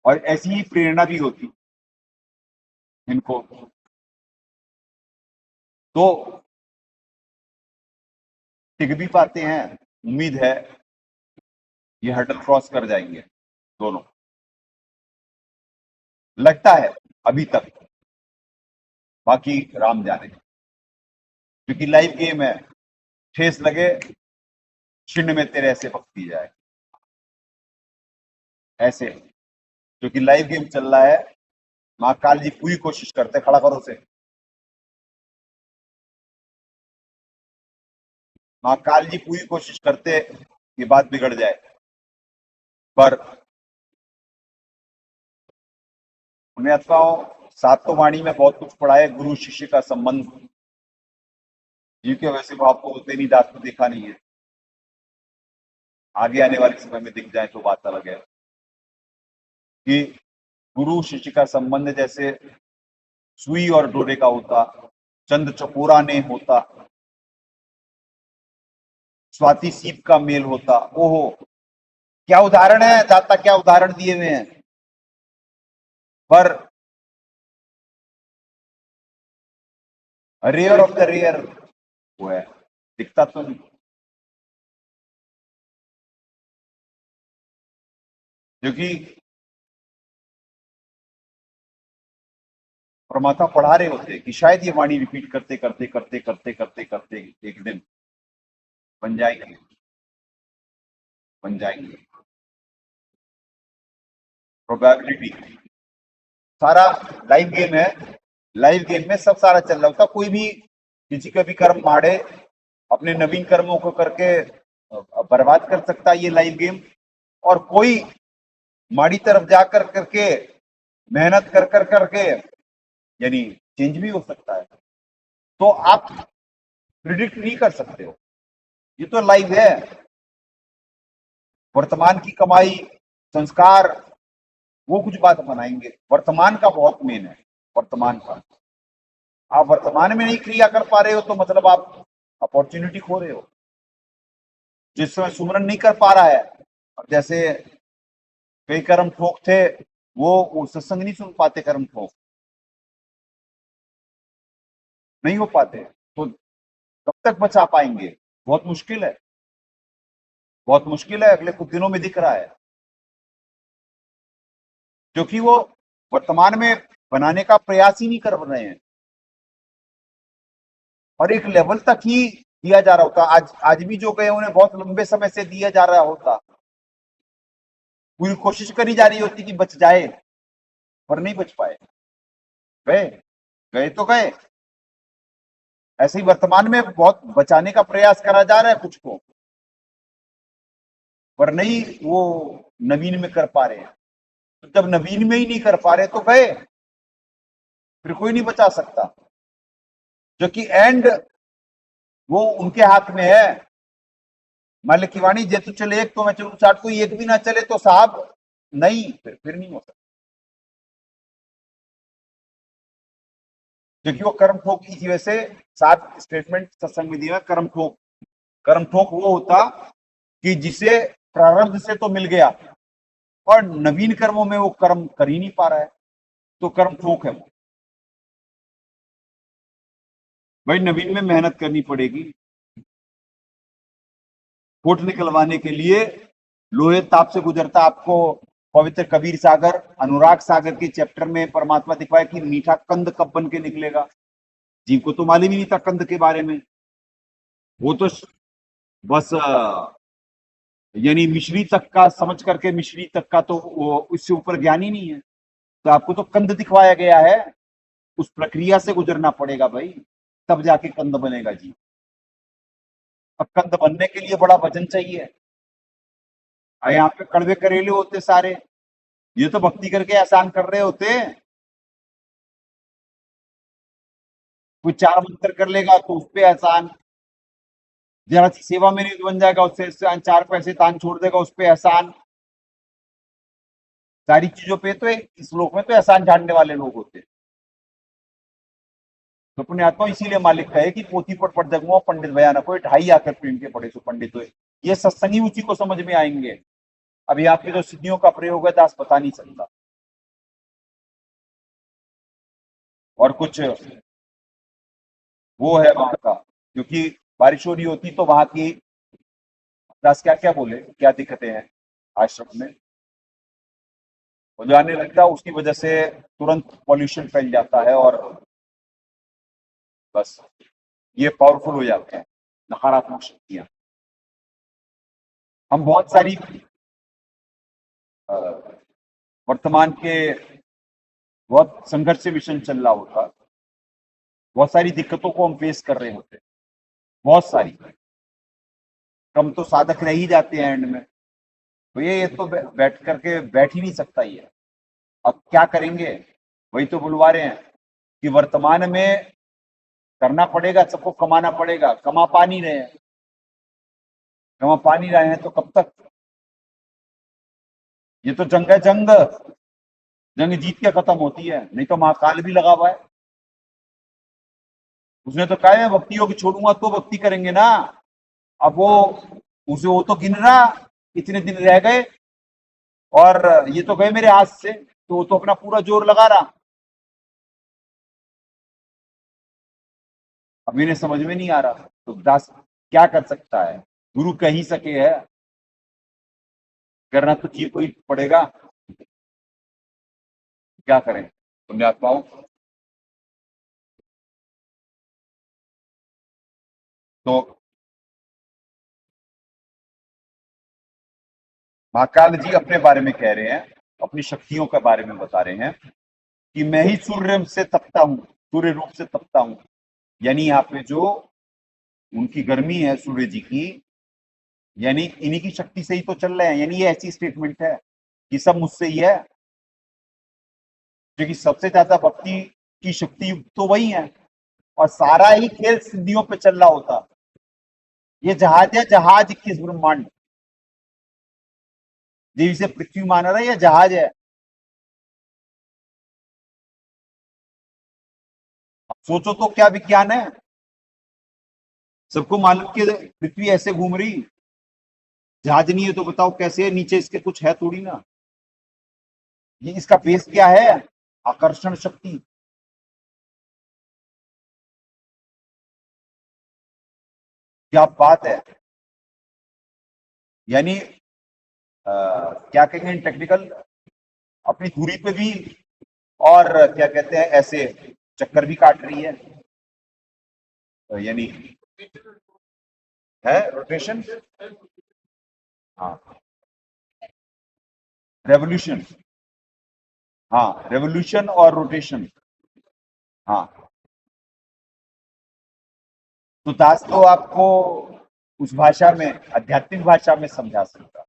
और ऐसी ही प्रेरणा भी होती इनको। तो टिक भी पाते हैं, उम्मीद है ये हर्डल क्रॉस कर जाएंगे दोनों, लगता है अभी तक, बाकी राम जाने। क्योंकि लाइव गेम है, ठेस लगे छिन्न में तेरे ऐसे भक्ति जाए, ऐसे क्योंकि लाइव गेम चल रहा है। महाकाल जी पूरी कोशिश करते, खड़ा करो से, महाकाल जी पूरी कोशिश करते कि बात बिगड़ जाए, पर उन्हें अथवाओं सातों वाणी में बहुत कुछ पढ़ा है, गुरु शिष्य का संबंध, जिनके वैसे वो आपको होते नहीं, दास को देखा नहीं है, आगे आने वाले समय में दिख जाए तो बात अलग है कि गुरु शिष्य का संबंध जैसे सुई और डोरे का होता, चंद चकोरा ने होता, स्वाति सीप का मेल होता। ओहो, क्या उदाहरण है दाता, क्या उदाहरण दिए हुए हैं। पर रेयर ऑफ द रेयर वो है, दिखता तो नहीं, क्योंकि परमात्मा पढ़ा रहे होते कि शायद ये वाणी रिपीट करते करते करते करते करते करते एक दिन बन जाएगी, बन जाएंगे। प्रोबेबिलिटी सारा लाइव गेम है, लाइव गेम में सब सारा चल रहा होता, कोई भी किसी का भी कर्म माड़े अपने नवीन कर्मों को करके बर्बाद कर सकता है ये लाइव गेम, और कोई माड़ी तरफ जाकर करके मेहनत कर कर करके यानी चेंज भी हो सकता है। तो आप प्रिडिक्ट नहीं कर सकते हो, ये तो लाइव है। वर्तमान की कमाई, संस्कार, वो कुछ बात बनाएंगे, वर्तमान का बहुत मेन है, वर्तमान का। आप वर्तमान में नहीं क्रिया कर पा रहे हो तो मतलब आप अपॉर्चुनिटी खो रहे हो। जिस समय सुमरन नहीं कर पा रहा है, अब जैसे कई कर्म ठोक थे, वो सत्संग नहीं सुन पाते, कर्म ठोक नहीं हो पाते, तो कब तक बचा पाएंगे? बहुत मुश्किल है, बहुत मुश्किल है। अगले कुछ दिनों में दिख रहा है, क्योंकि वो वर्तमान में बनाने का प्रयास ही नहीं कर रहे हैं, और एक लेवल तक ही दिया जा रहा होता। आज भी जो गए उन्हें बहुत लंबे समय से दिया जा रहा होता, पूरी कोशिश करी जा रही होती कि बच जाए, पर नहीं बच पाए। गए गए तो गए। ऐसे ही वर्तमान में बहुत बचाने का प्रयास करा जा रहा है कुछ को, पर नहीं वो नवीन में कर पा रहे हैं। तो जब नवीन में ही नहीं कर पा रहे तो गए, फिर कोई नहीं बचा सकता, जो कि एंड वो उनके हाथ में है। मालिक की वाणी, जे तू चले एक तो मैं चलूं 60, कोई एक भी ना चले तो साहब नहीं, फिर नहीं हो सकता, क्योंकि वो कर्म ठोक की वजह से 7 स्टेटमेंट सत्संग विधि में कर्म ठोक वो होता कि जिसे प्रारब्ध से तो मिल गया और नवीन कर्मों में वो कर्म कर ही नहीं पा रहा है, तो कर्म ठोक है वो। भाई नवीन में मेहनत करनी पड़ेगी। कोट निकलवाने के लिए लोहे ताप से गुजरता। आपको पवित्र कबीर सागर, अनुराग सागर के चैप्टर में परमात्मा दिखवाए कि मीठा कंद कब बन के निकलेगा। जीव को तो मालूम ही नहीं था कंद के बारे में, वो तो बस यानी मिश्री तक का समझ करके, मिश्री तक का तो उससे ऊपर ज्ञान ही नहीं है। तो आपको तो कंद दिखवाया गया है, उस प्रक्रिया से गुजरना पड़ेगा भाई, तब जाके कंद बनेगा जी। अब कंद बनने के लिए बड़ा वजन चाहिए। यहाँ पे कड़वे करेले होते सारे, ये तो भक्ति करके एहसान कर रहे होते। कोई 4 मंत्र कर लेगा तो उस पर एहसान, जरा सी सेवा में नहीं बन जाएगा उससे 4 पैसे तान छोड़ देगा उस पर एहसान। सारी चीजों पे तो इस लोक में तो एहसान झाड़ने वाले लोग होते। तो पुण्यात्मा इसीलिए मालिक कहे कि पोथी पढ़ जगमुआ पंडित बयान कोई 2.5 आकर प्रेम के पढ़े सो पंडित हुए। ये सत्संगी उसी को समझ में आएंगे। अभी आपके जो सिद्धियों का प्रयोग है दास बता नहीं सकता, और कुछ वो है वहां का, क्योंकि बारिश हो रही होती तो वहां की दास क्या क्या बोले, क्या दिक्कतें हैं आश्रम में, हो जाने लगता, उसकी वजह से तुरंत पॉल्यूशन फैल जाता है और बस ये पावरफुल हो जाते हैं, नकारात्मक शक्तियां। हम बहुत सारी वर्तमान के बहुत संघर्ष विषय चल रहा होता, बहुत सारी दिक्कतों को हम फेस कर रहे होते, बहुत सारी। कम तो साधक रह ही जाते हैं एंड में, तो ये तो बैठ करके बैठ ही नहीं सकता ये। अब क्या करेंगे, वही तो बुलवा रहे हैं कि वर्तमान में करना पड़ेगा, सबको कमाना पड़ेगा। कमा पा नहीं रहे हैं, कमा पा नहीं रहे हैं तो कब तक? ये तो जंग है, जंग जंग जीत के खत्म होती है, नहीं तो महाकाल भी लगा हुआ है। उसने तो कहा है भक्ति योग छोड़ूंगा तो भक्ति करेंगे ना। अब वो तो गिन रहा इतने दिन रह गए और ये तो गए मेरे हाथ से, तो वो तो अपना पूरा जोर लगा रहा। अब इन्हें समझ में नहीं आ रहा, तो दास क्या कर सकता है? गुरु कह ही सके है, करना तो चाहिए, कोई पड़ेगा, क्या करें पुण्यात्माओं। तो महाकाल जी अपने बारे में कह रहे हैं, अपनी शक्तियों के बारे में बता रहे हैं कि मैं ही सूर्य से तपता हूं, सूर्य रूप से तपता हूं। यानी यहाँ पे जो उनकी गर्मी है सूर्य जी की, यानी इन्हीं की शक्ति से ही तो चल रहे हैं। यानी ये ऐसी स्टेटमेंट है कि सब मुझसे ही है, क्योंकि सबसे ज्यादा भक्ति की शक्ति तो वही है और सारा ही खेल सिद्धियों पे चल रहा होता। ये जहाज है, जहाज किस ब्रह्मांड, देवी से पृथ्वी माना रहा है, यह जहाज है। अब सोचो तो क्या विज्ञान है। सबको मालूम कि पृथ्वी ऐसे घूम रही, जहाज नहीं है तो बताओ कैसे है, नीचे इसके कुछ है थोड़ी ना। ये इसका बेस क्या है? आकर्षण शक्ति। क्या बात है। यानी क्या कहेंगे टेक्निकल, अपनी धुरी पे भी और क्या कहते हैं ऐसे चक्कर भी काट रही है, यानी है रोटेशन, हाँ रेवोल्यूशन, हाँ रेवोल्यूशन और रोटेशन, हाँ। तो दास तो आपको उस भाषा में, आध्यात्मिक भाषा में समझा सकता,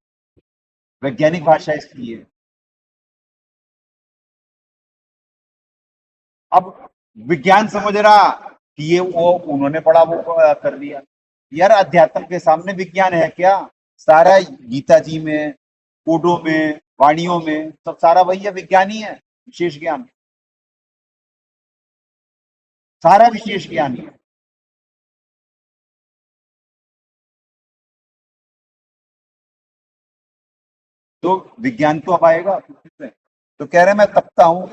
वैज्ञानिक भाषा इसकी है। अब विज्ञान समझ रहा कि ये वो उन्होंने पढ़ा वो कर दिया। यार अध्यात्म के सामने विज्ञान है क्या? सारा गीता जी में, कोडों में, वाणियों में सब सारा वही है, विज्ञान ही है, विशेष ज्ञान, सारा विशेष ज्ञान ही है। तो विज्ञान तो अब आएगा। तो कह रहे मैं तपता हूं,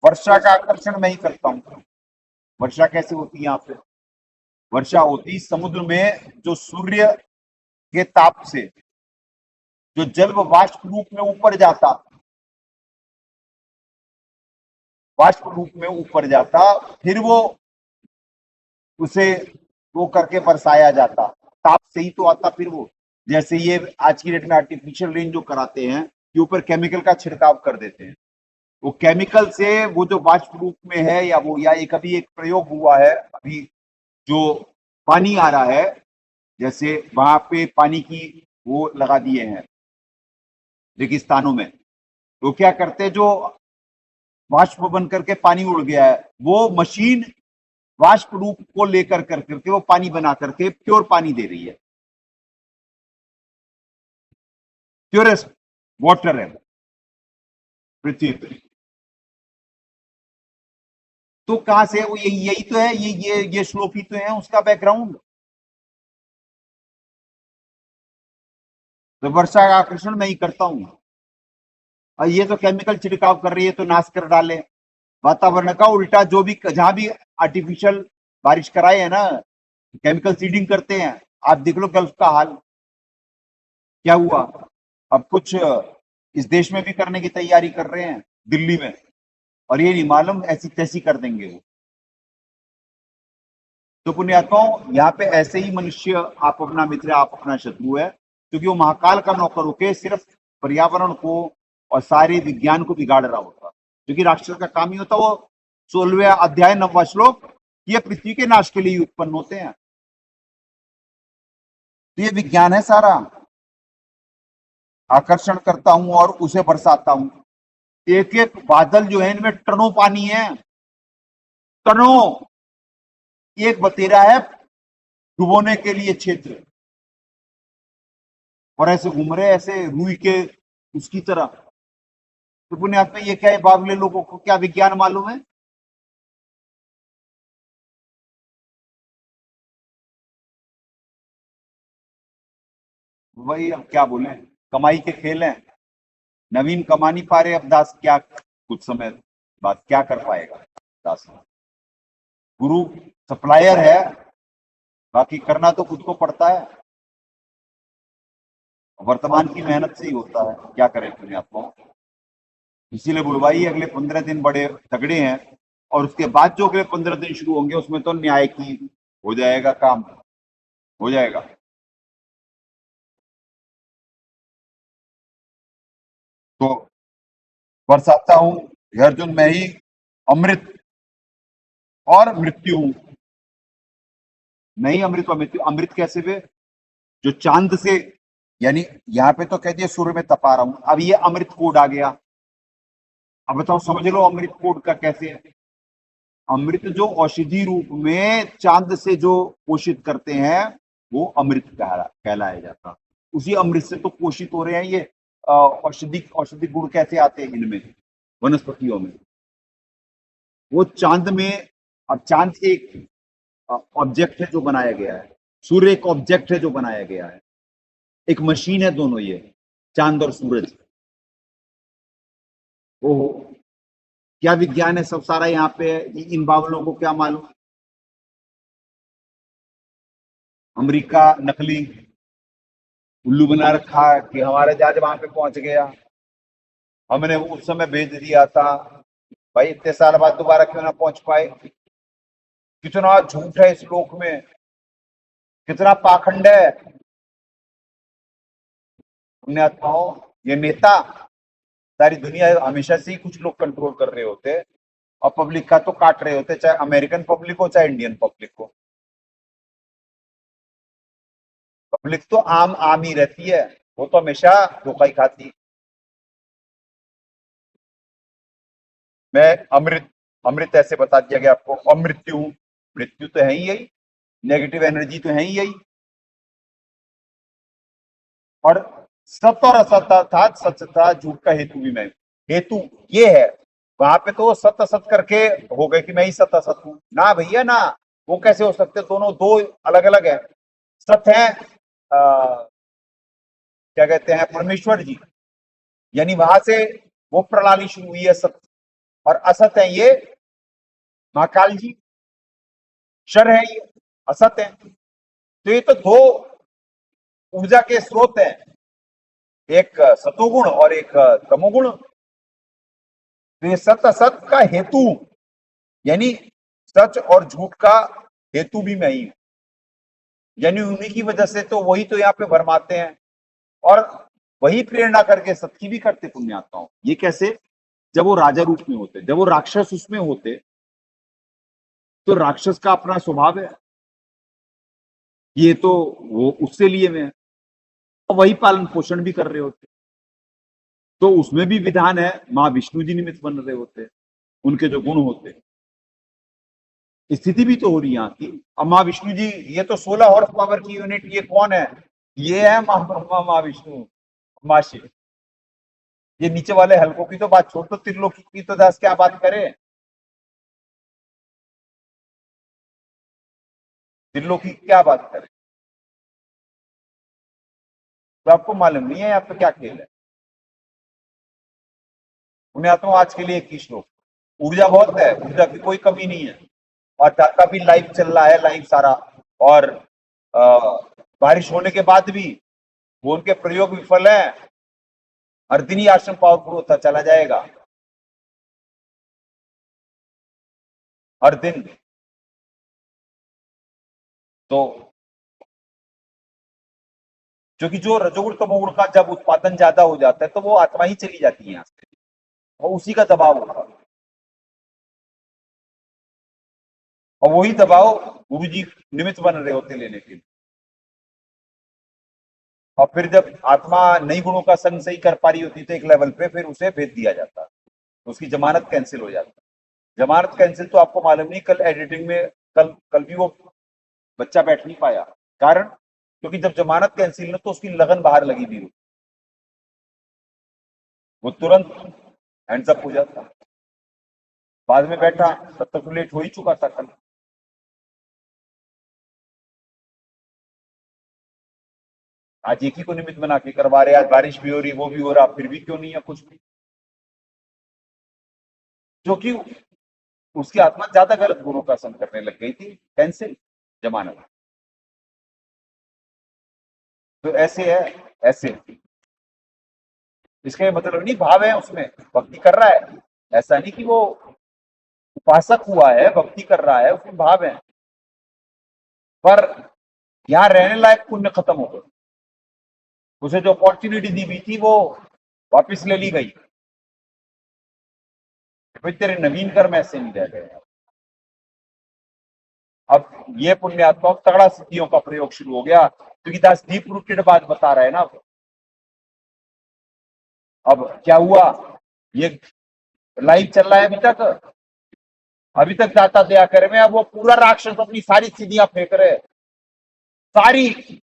वर्षा का आकर्षण मैं ही करता हूं। वर्षा कैसे होती है? यहाँ पे वर्षा होती समुद्र में, जो सूर्य के ताप से जो जल वाष्प रूप में ऊपर जाता, वाष्प रूप में ऊपर जाता, फिर वो उसे वो करके बरसाया जाता, ताप से ही तो आता। फिर वो जैसे ये आज की डेट में आर्टिफिशियल रेन जो कराते हैं, ये ऊपर केमिकल का छिड़काव कर देते हैं, वो केमिकल से वो जो वाष्प रूप में है, या वो, या एक अभी एक प्रयोग हुआ है अभी, जो पानी आ रहा है, जैसे वहां पे पानी की वो लगा दिए हैं रेगिस्तानों में, तो क्या करते हैं, जो वाष्प बन करके पानी उड़ गया है, वो मशीन वाष्प रूप को लेकर करके वो पानी बना करके प्योर पानी दे रही है, प्योरेस्ट वाटर है पृथ्वी पे। तो कहां से वो, यही तो है, ये श्लोक ही तो है उसका बैकग्राउंड। तो वर्षा का आकर्षण मैं ही करता हूं, और ये तो केमिकल छिड़काव कर रही है, तो नाश कर डाले वातावरण का। उल्टा जो भी जहां भी आर्टिफिशियल बारिश कराए है ना, केमिकल सीडिंग करते हैं, आप देख लो गल्फ का हाल क्या हुआ। अब कुछ इस देश में भी करने की तैयारी कर रहे हैं दिल्ली में, और ये नहीं मालूम ऐसी तैसी कर देंगे वो। तो पुण्यात्माओं, यहाँ पे ऐसे ही मनुष्य आप अपना मित्र, आप अपना शत्रु है, क्योंकि वो महाकाल का नौकर होके सिर्फ पर्यावरण को और सारे विज्ञान को बिगाड़ रहा होता। क्योंकि राक्षस का काम ही होता, वो 16वें अध्याय 9वां श्लोक, ये पृथ्वी के नाश के लिए उत्पन्न होते हैं। तो ये विज्ञान है सारा, आकर्षण करता हूं और उसे बरसाता हूं। एक एक बादल जो है इनमें टनों पानी है, टनों। एक बतेरा है डुबोने के लिए क्षेत्र, और ऐसे घूम रहे ऐसे रुई के उसकी तरह। तो पुण्यात्मा में ये क्या है, बावले लोगों को क्या विज्ञान मालूम है? वही अब क्या बोले, कमाई के खेल हैं। नवीन कमा नहीं पा रहे, अब दास क्या कुछ समय बाद क्या कर पाएगा दास? गुरु सप्लायर है, बाकी करना तो खुद को पड़ता है। वर्तमान की मेहनत से ही होता है, क्या करें पुण्यात्मा। इसीलिए बुलवाई अगले 15 दिन बड़े तगड़े हैं, और उसके बाद जो अगले 15 दिन शुरू होंगे उसमें तो न्याय की हो जाएगा, काम हो जाएगा। तो बरसाता हूं हे अर्जुन, मैं ही अमृत और मृत्यु हूं। नहीं अमृत और मृत्यु, अमृत कैसे वे? जो चांद से, यानी यहाँ पे तो कह दिया सूर्य में तपा रहा हूं, अब ये अमृत कोड आ गया। अब बताओ, समझ लो अमृत कोड का कैसे है। अमृत जो औषधि रूप में चांद से जो पोषित करते हैं वो अमृत कहलाया जाता। उसी अमृत से तो पोषित हो रहे हैं ये औषधि गुण कैसे आते हैं इनमें, वनस्पतियों में। वो चांद में, अब चांद एक ऑब्जेक्ट है जो बनाया गया है, सूर्य एक ऑब्जेक्ट है जो बनाया गया है, एक मशीन है दोनों ये, चांद और सूरज। ओहो, क्या विज्ञान है सब सारा यहाँ पे है। इन बावलों को क्या मालूम? अमेरिका नकली उल्लू बना रखा कि हमारा जहाज वहां पे पहुंच गया, हमने उस समय भेज दिया था। भाई इतने साल बाद दोबारा क्यों ना पहुंच पाए? कितना झूठ है इस लोक में, कितना पाखंड है। पुण्यात्माओं, ये नेता, सारी दुनिया हमेशा से ही कुछ लोग कंट्रोल कर रहे होते हैं, और पब्लिक का तो काट रहे होते, चाहे अमेरिकन पब्लिक हो चाहे इंडियन पब्लिक हो। पब्लिक तो आम आम ही रहती है, वो तो हमेशा धोखा ही खाती। मैं अमृत, अमृत ऐसे बता दिया गया आपको, अमृत्यु, मृत्यु तो है ही यही, नेगेटिव एनर्जी तो है ही यही। और सत और असत था, सच था, झूठ का हेतु भी मैं, हेतु ये है। वहां पे तो सत असत करके हो गए कि मैं ही सत असत हूं ना भैया ना, वो कैसे हो सकते? दोनों दो अलग अलग है। सत है क्या कहते हैं, परमेश्वर जी, यानी वहां से वो प्रणाली शुरू हुई है सत, और असत है ये महाकाल जी, शर है ये, असत है। तो ये तो दो ऊर्जा के स्रोत हैं, एक सतोगुण और एक तमोगुण। तो ये सत असत का हेतु, यानी सच और झूठ का हेतु भी मैं ही हूं, यानी उन्हीं की वजह से तो वही तो यहाँ पे भरमाते हैं, और वही प्रेरणा करके सत की भी करते पुण्यात्माओं। ये कैसे? जब वो राजा रूप में होते, जब वो राक्षस उसमें होते, तो राक्षस का अपना स्वभाव है, ये तो वो उससे लिए में है, और वही पालन पोषण भी कर रहे होते, तो उसमें भी विधान है, माँ विष्णु जी निमित्त बन रहे होते, उनके जो गुण होते। स्थिति भी तो हो रही यहाँ की। अब माँ विष्णु जी, ये तो 16 हॉर्स पावर की यूनिट, ये कौन है? ये है माँ ब्रह्मा, माँ विष्णु, माँ शिव। ये नीचे वाले हल्कों की तो बात छोड़, तो त्रिलोकी की तो दास क्या बात करे, त्रिलोकी की क्या बात करे। तो आपको मालूम नहीं है यहाँ पे क्या खेल है। उन्हें आता हूँ आज के लिए एक ही श्लोक, ऊर्जा बहुत है, ऊर्जा की कोई कमी नहीं है, और टाटा भी लाइव चल रहा है, लाइव सारा। और बारिश होने के बाद भी वो उनके प्रयोग विफल है, हर दिन ही आश्रम पावरफुल होता चला जाएगा, हर दिन। तो क्योंकि जो रजोगुण तमोगुण का जब उत्पादन ज्यादा हो जाता है तो वो आत्मा ही चली जाती है यहाँ से, और उसी का दबाव होता है, और वही दबाव गुरु जी निमित्त बन रहे होते लेने के लिए। और फिर जब आत्मा नई गुणों का संग सही कर पा रही होती है तो एक लेवल पे फिर उसे भेज दिया जाता है, उसकी जमानत कैंसिल हो जाती है। जमानत कैंसिल तो आपको मालूम नहीं, कल एडिटिंग में कल भी वो बच्चा बैठ नहीं पाया, कारण क्योंकि जब जमानत कैंसिल ना तो उसकी लगन बाहर लगी थी, वो तुरंत हैंड्स अप हो जाता, बाद में बैठा तब तक लेट हो ही चुका था कल। आज एक ही को निमित्त बना के करवा रहे, आज बारिश भी हो रही, वो भी हो रहा, फिर भी क्यों नहीं है कुछ भी, क्योंकि उसकी आत्मा ज्यादा गलत गुणों का संग करने लग गई थी, कैंसिल जमानत। तो ऐसे है, ऐसे इसका मतलब नहीं भाव है उसमें, भक्ति कर रहा है, ऐसा नहीं कि वो उपासक हुआ है, भक्ति कर रहा है, उसमें भाव है, पर यहां रहने लायक पुण्य खत्म हो गए, उसे जो अपॉर्चुनिटी दी हुई थी वो वापस ले ली गई, भाई तेरे नवीन कर्म ऐसे नहीं रह गए। अब ये पुण्यात्मा तगड़ा सिद्धियों का प्रयोग शुरू हो गया, क्योंकि दास डीप रूटेड बात बता रहा है ना। अब क्या हुआ, ये लाइव चल रहा है अभी तक दाता दया करे में, अब वो पूरा राक्षस अपनी सारी सिद्धियां फेंक रहे, सारी, कि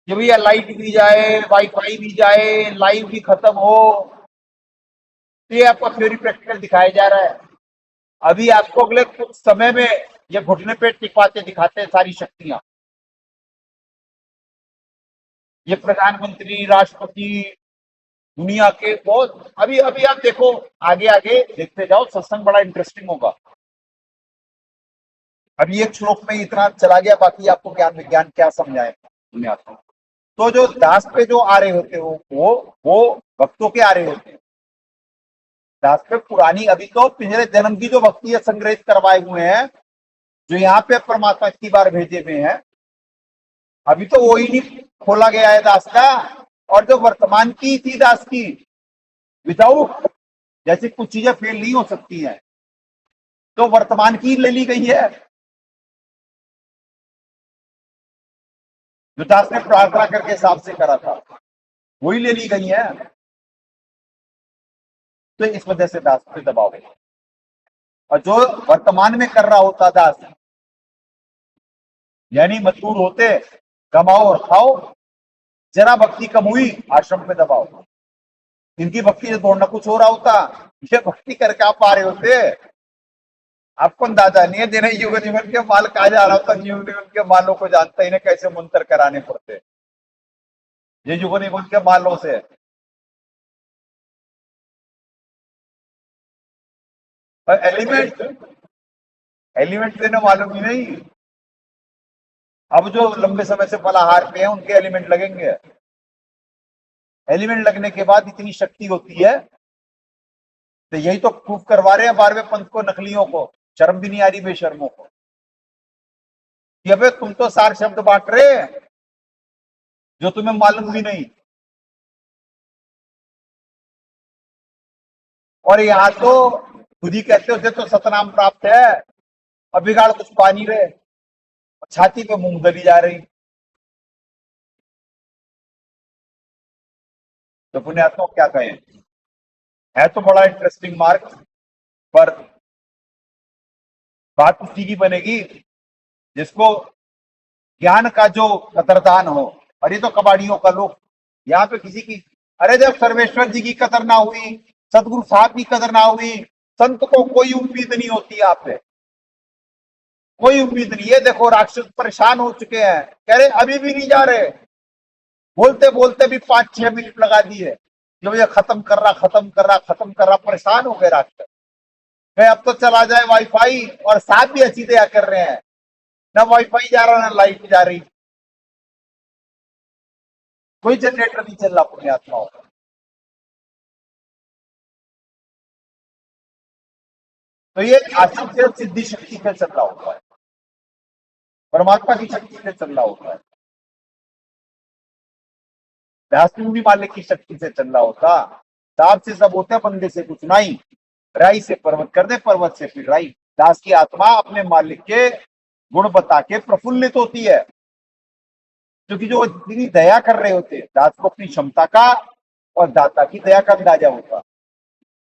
भैया लाइट भी जाए, वाईफाई भी जाए, लाइव भी खत्म हो, तो ये आपको थ्योरी प्रैक्टिकल दिखाया जा रहा है। अभी आपको अगले कुछ समय में ये घुटने पे टिकवाते दिखाते हैं सारी शक्तियां, ये प्रधानमंत्री, राष्ट्रपति, दुनिया के बहुत, अभी अभी आप देखो, आगे आगे देखते जाओ, सत्संग बड़ा इंटरेस्टिंग होगा। अभी एक श्लोक में इतना चला गया, बाकी आपको ज्ञान विज्ञान क्या समझाए दुनिया को। तो जो दास पे जो आ रहे होते हो वो भक्तों के आ रहे होते हैं, दास पे पुरानी, अभी तो पिछले जन्म की जो भक्ति है संग्रहित करवाए हुए हैं, जो यहाँ पे परमात्मा इतनी बार भेजे हुए हैं, अभी तो वो ही नहीं खोला गया है दास का। और जो वर्तमान की थी दास की, विदाउट, जैसे कुछ चीजें फेल नहीं हो सकती हैं, तो वर्तमान की ले ली गई है, जो दास ने प्रार्थना करके हिसाब से करा था वही ले ली गई है। तो इस वजह से दास पे दबाव है, और जो वर्तमान में कर रहा होता दास, यानी मजबूर होते, कमाओ और खाओ, जरा भक्ति कम हुई, आश्रम पे दबाओ, इनकी भक्ति से तोड़ना कुछ हो रहा होता, ये भक्ति करके आप आ रहे होते, आपको अंदाजा नहीं है, दिन युग जीवन के माल कहा जा रहा होता, युग जीवन के मालों को जानता, इन्हें कैसे मुंतर कराने पड़ते, ये युग निगम के मालों से। एलिमेंट एलिमेंट देना मालूम ही नहीं, अब जो लंबे समय से फलाहार पे हैं उनके एलिमेंट लगेंगे, एलिमेंट लगने के बाद इतनी शक्ति होती है, तो यही तो प्रूफ करवा रहे हैं 12वें पंथ को, नकलियों को, शर्म भी नहीं आ रही बेशर्मों को, कि अबे तुम तो सार शब्द बांट रहे जो तुम्हें मालूम भी नहीं, और यहाँ तो खुद ही कहते हो तो सतनाम प्राप्त है, अब बिगाड़ कुछ पा नहीं रहे, छाती पे मूंगफली जा रही। तो पुण्यात्मा क्या कहें, है तो बड़ा इंटरेस्टिंग मार्ग, पर बात उसी की बनेगी जिसको ज्ञान का जो कदरदान हो। और ये तो कबाड़ियों का लोग, यहाँ पे किसी की, अरे जब सर्वेश्वर जी की कदर ना हुई, सतगुरु साहब की कदर ना हुई, संत को कोई उम्मीद नहीं होती आपसे, कोई उम्मीद नहीं। ये देखो राक्षस परेशान हो चुके हैं, कह रहे अभी भी नहीं जा रहे, बोलते बोलते भी 5-6 मिनट लगा दिए, जब ये खत्म कर रहा, खत्म कर रहा, खत्म कर रहा, परेशान हो गए राक्षस, कहे अब तो चला जाए वाईफाई, और साथ भी अच्छी दया कर रहे हैं, ना वाईफाई जा रहा, ना लाइट जा रही, कोई जनरेटर नहीं चल रहा पुण्यात्माओं। तो ये आशिक सिर्फ सिद्धि शक्ति पे चल रहा होता है। परमात्मा की शक्ति से चल रहा होता है। दासू भी मालिक की शक्ति से चल रहा होता। दास से सब होते, बंदे से कुछ नहीं। राई से पर्वत कर दे, पर्वत से फिर राई। दास की आत्मा अपने मालिक के गुण बता के प्रफुल्लित होती है, क्योंकि जो इतनी दया कर रहे होते, दास को अपनी क्षमता का और दाता की दया का अंदाजा होता।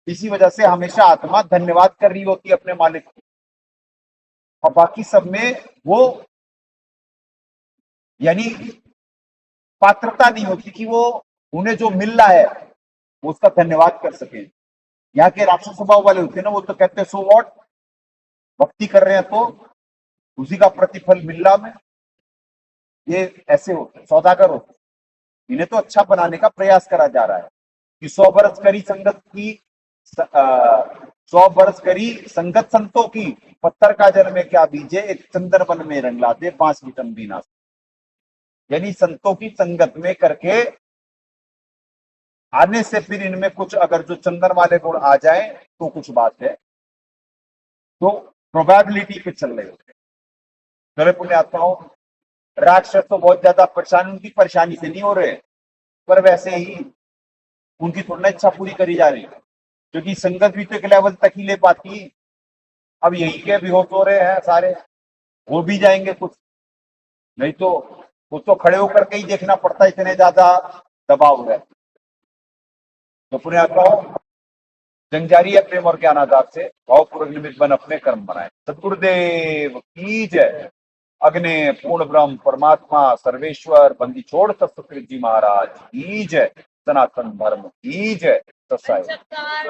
इसी वजह से हमेशा आत्मा धन्यवाद कर रही होती है अपने मालिक को, और बाकी सब में वो यानी पात्रता नहीं होती कि वो उन्हें जो मिल रहा है वो उसका धन्यवाद कर सके। यहाँ के राक्षस स्वभाव वाले होते हैं ना, वो तो कहते हैं सो व्हाट, भक्ति कर रहे हैं तो उसी का प्रतिफल मिल रहा में। ये ऐसे होते सौदागर होते, इन्हें तो अच्छा बनाने का प्रयास करा जा रहा है कि 100 बरस करी संगत की 100 बरस करी संगत संतों की, पत्थर का जल में क्या बीजे, एक चंदन वन में रंग लाते, बांस विटम बीना। यानी संतों की संगत में करके आने से फिर इनमें कुछ अगर जो चंदन वाले गुण आ जाए तो कुछ बात है, तो प्रोबेबिलिटी पे चल रहे होते। मेरे पुण्यात्माओं, राक्षस तो बहुत ज्यादा परेशान, उनकी परेशानी से नहीं हो रहे, पर वैसे ही उनकी थोड़ा इच्छा पूरी करी जा रही है, क्योंकि संगत भी तो एक लेवल तक ही ले पाती। अब यही के बेहोश हो रहे हैं सारे, हो भी जाएंगे कुछ, नहीं तो कुछ तो खड़े होकर के ही देखना पड़ता है, इतने ज्यादा दबाव है। तो पुण्यात्माओं, जंग जारी है प्रेम और ज्ञान आदाब से, भावपूर्वक निमित्त बन अपने कर्म बनाए। सतगुरुदेव की जय। अग्नि पूर्ण ब्रह्म परमात्मा सर्वेश्वर बंदी छोड़ सतसुकृत जी महाराज की जय। सनातन धर्म की जय। सत्साई। सरकार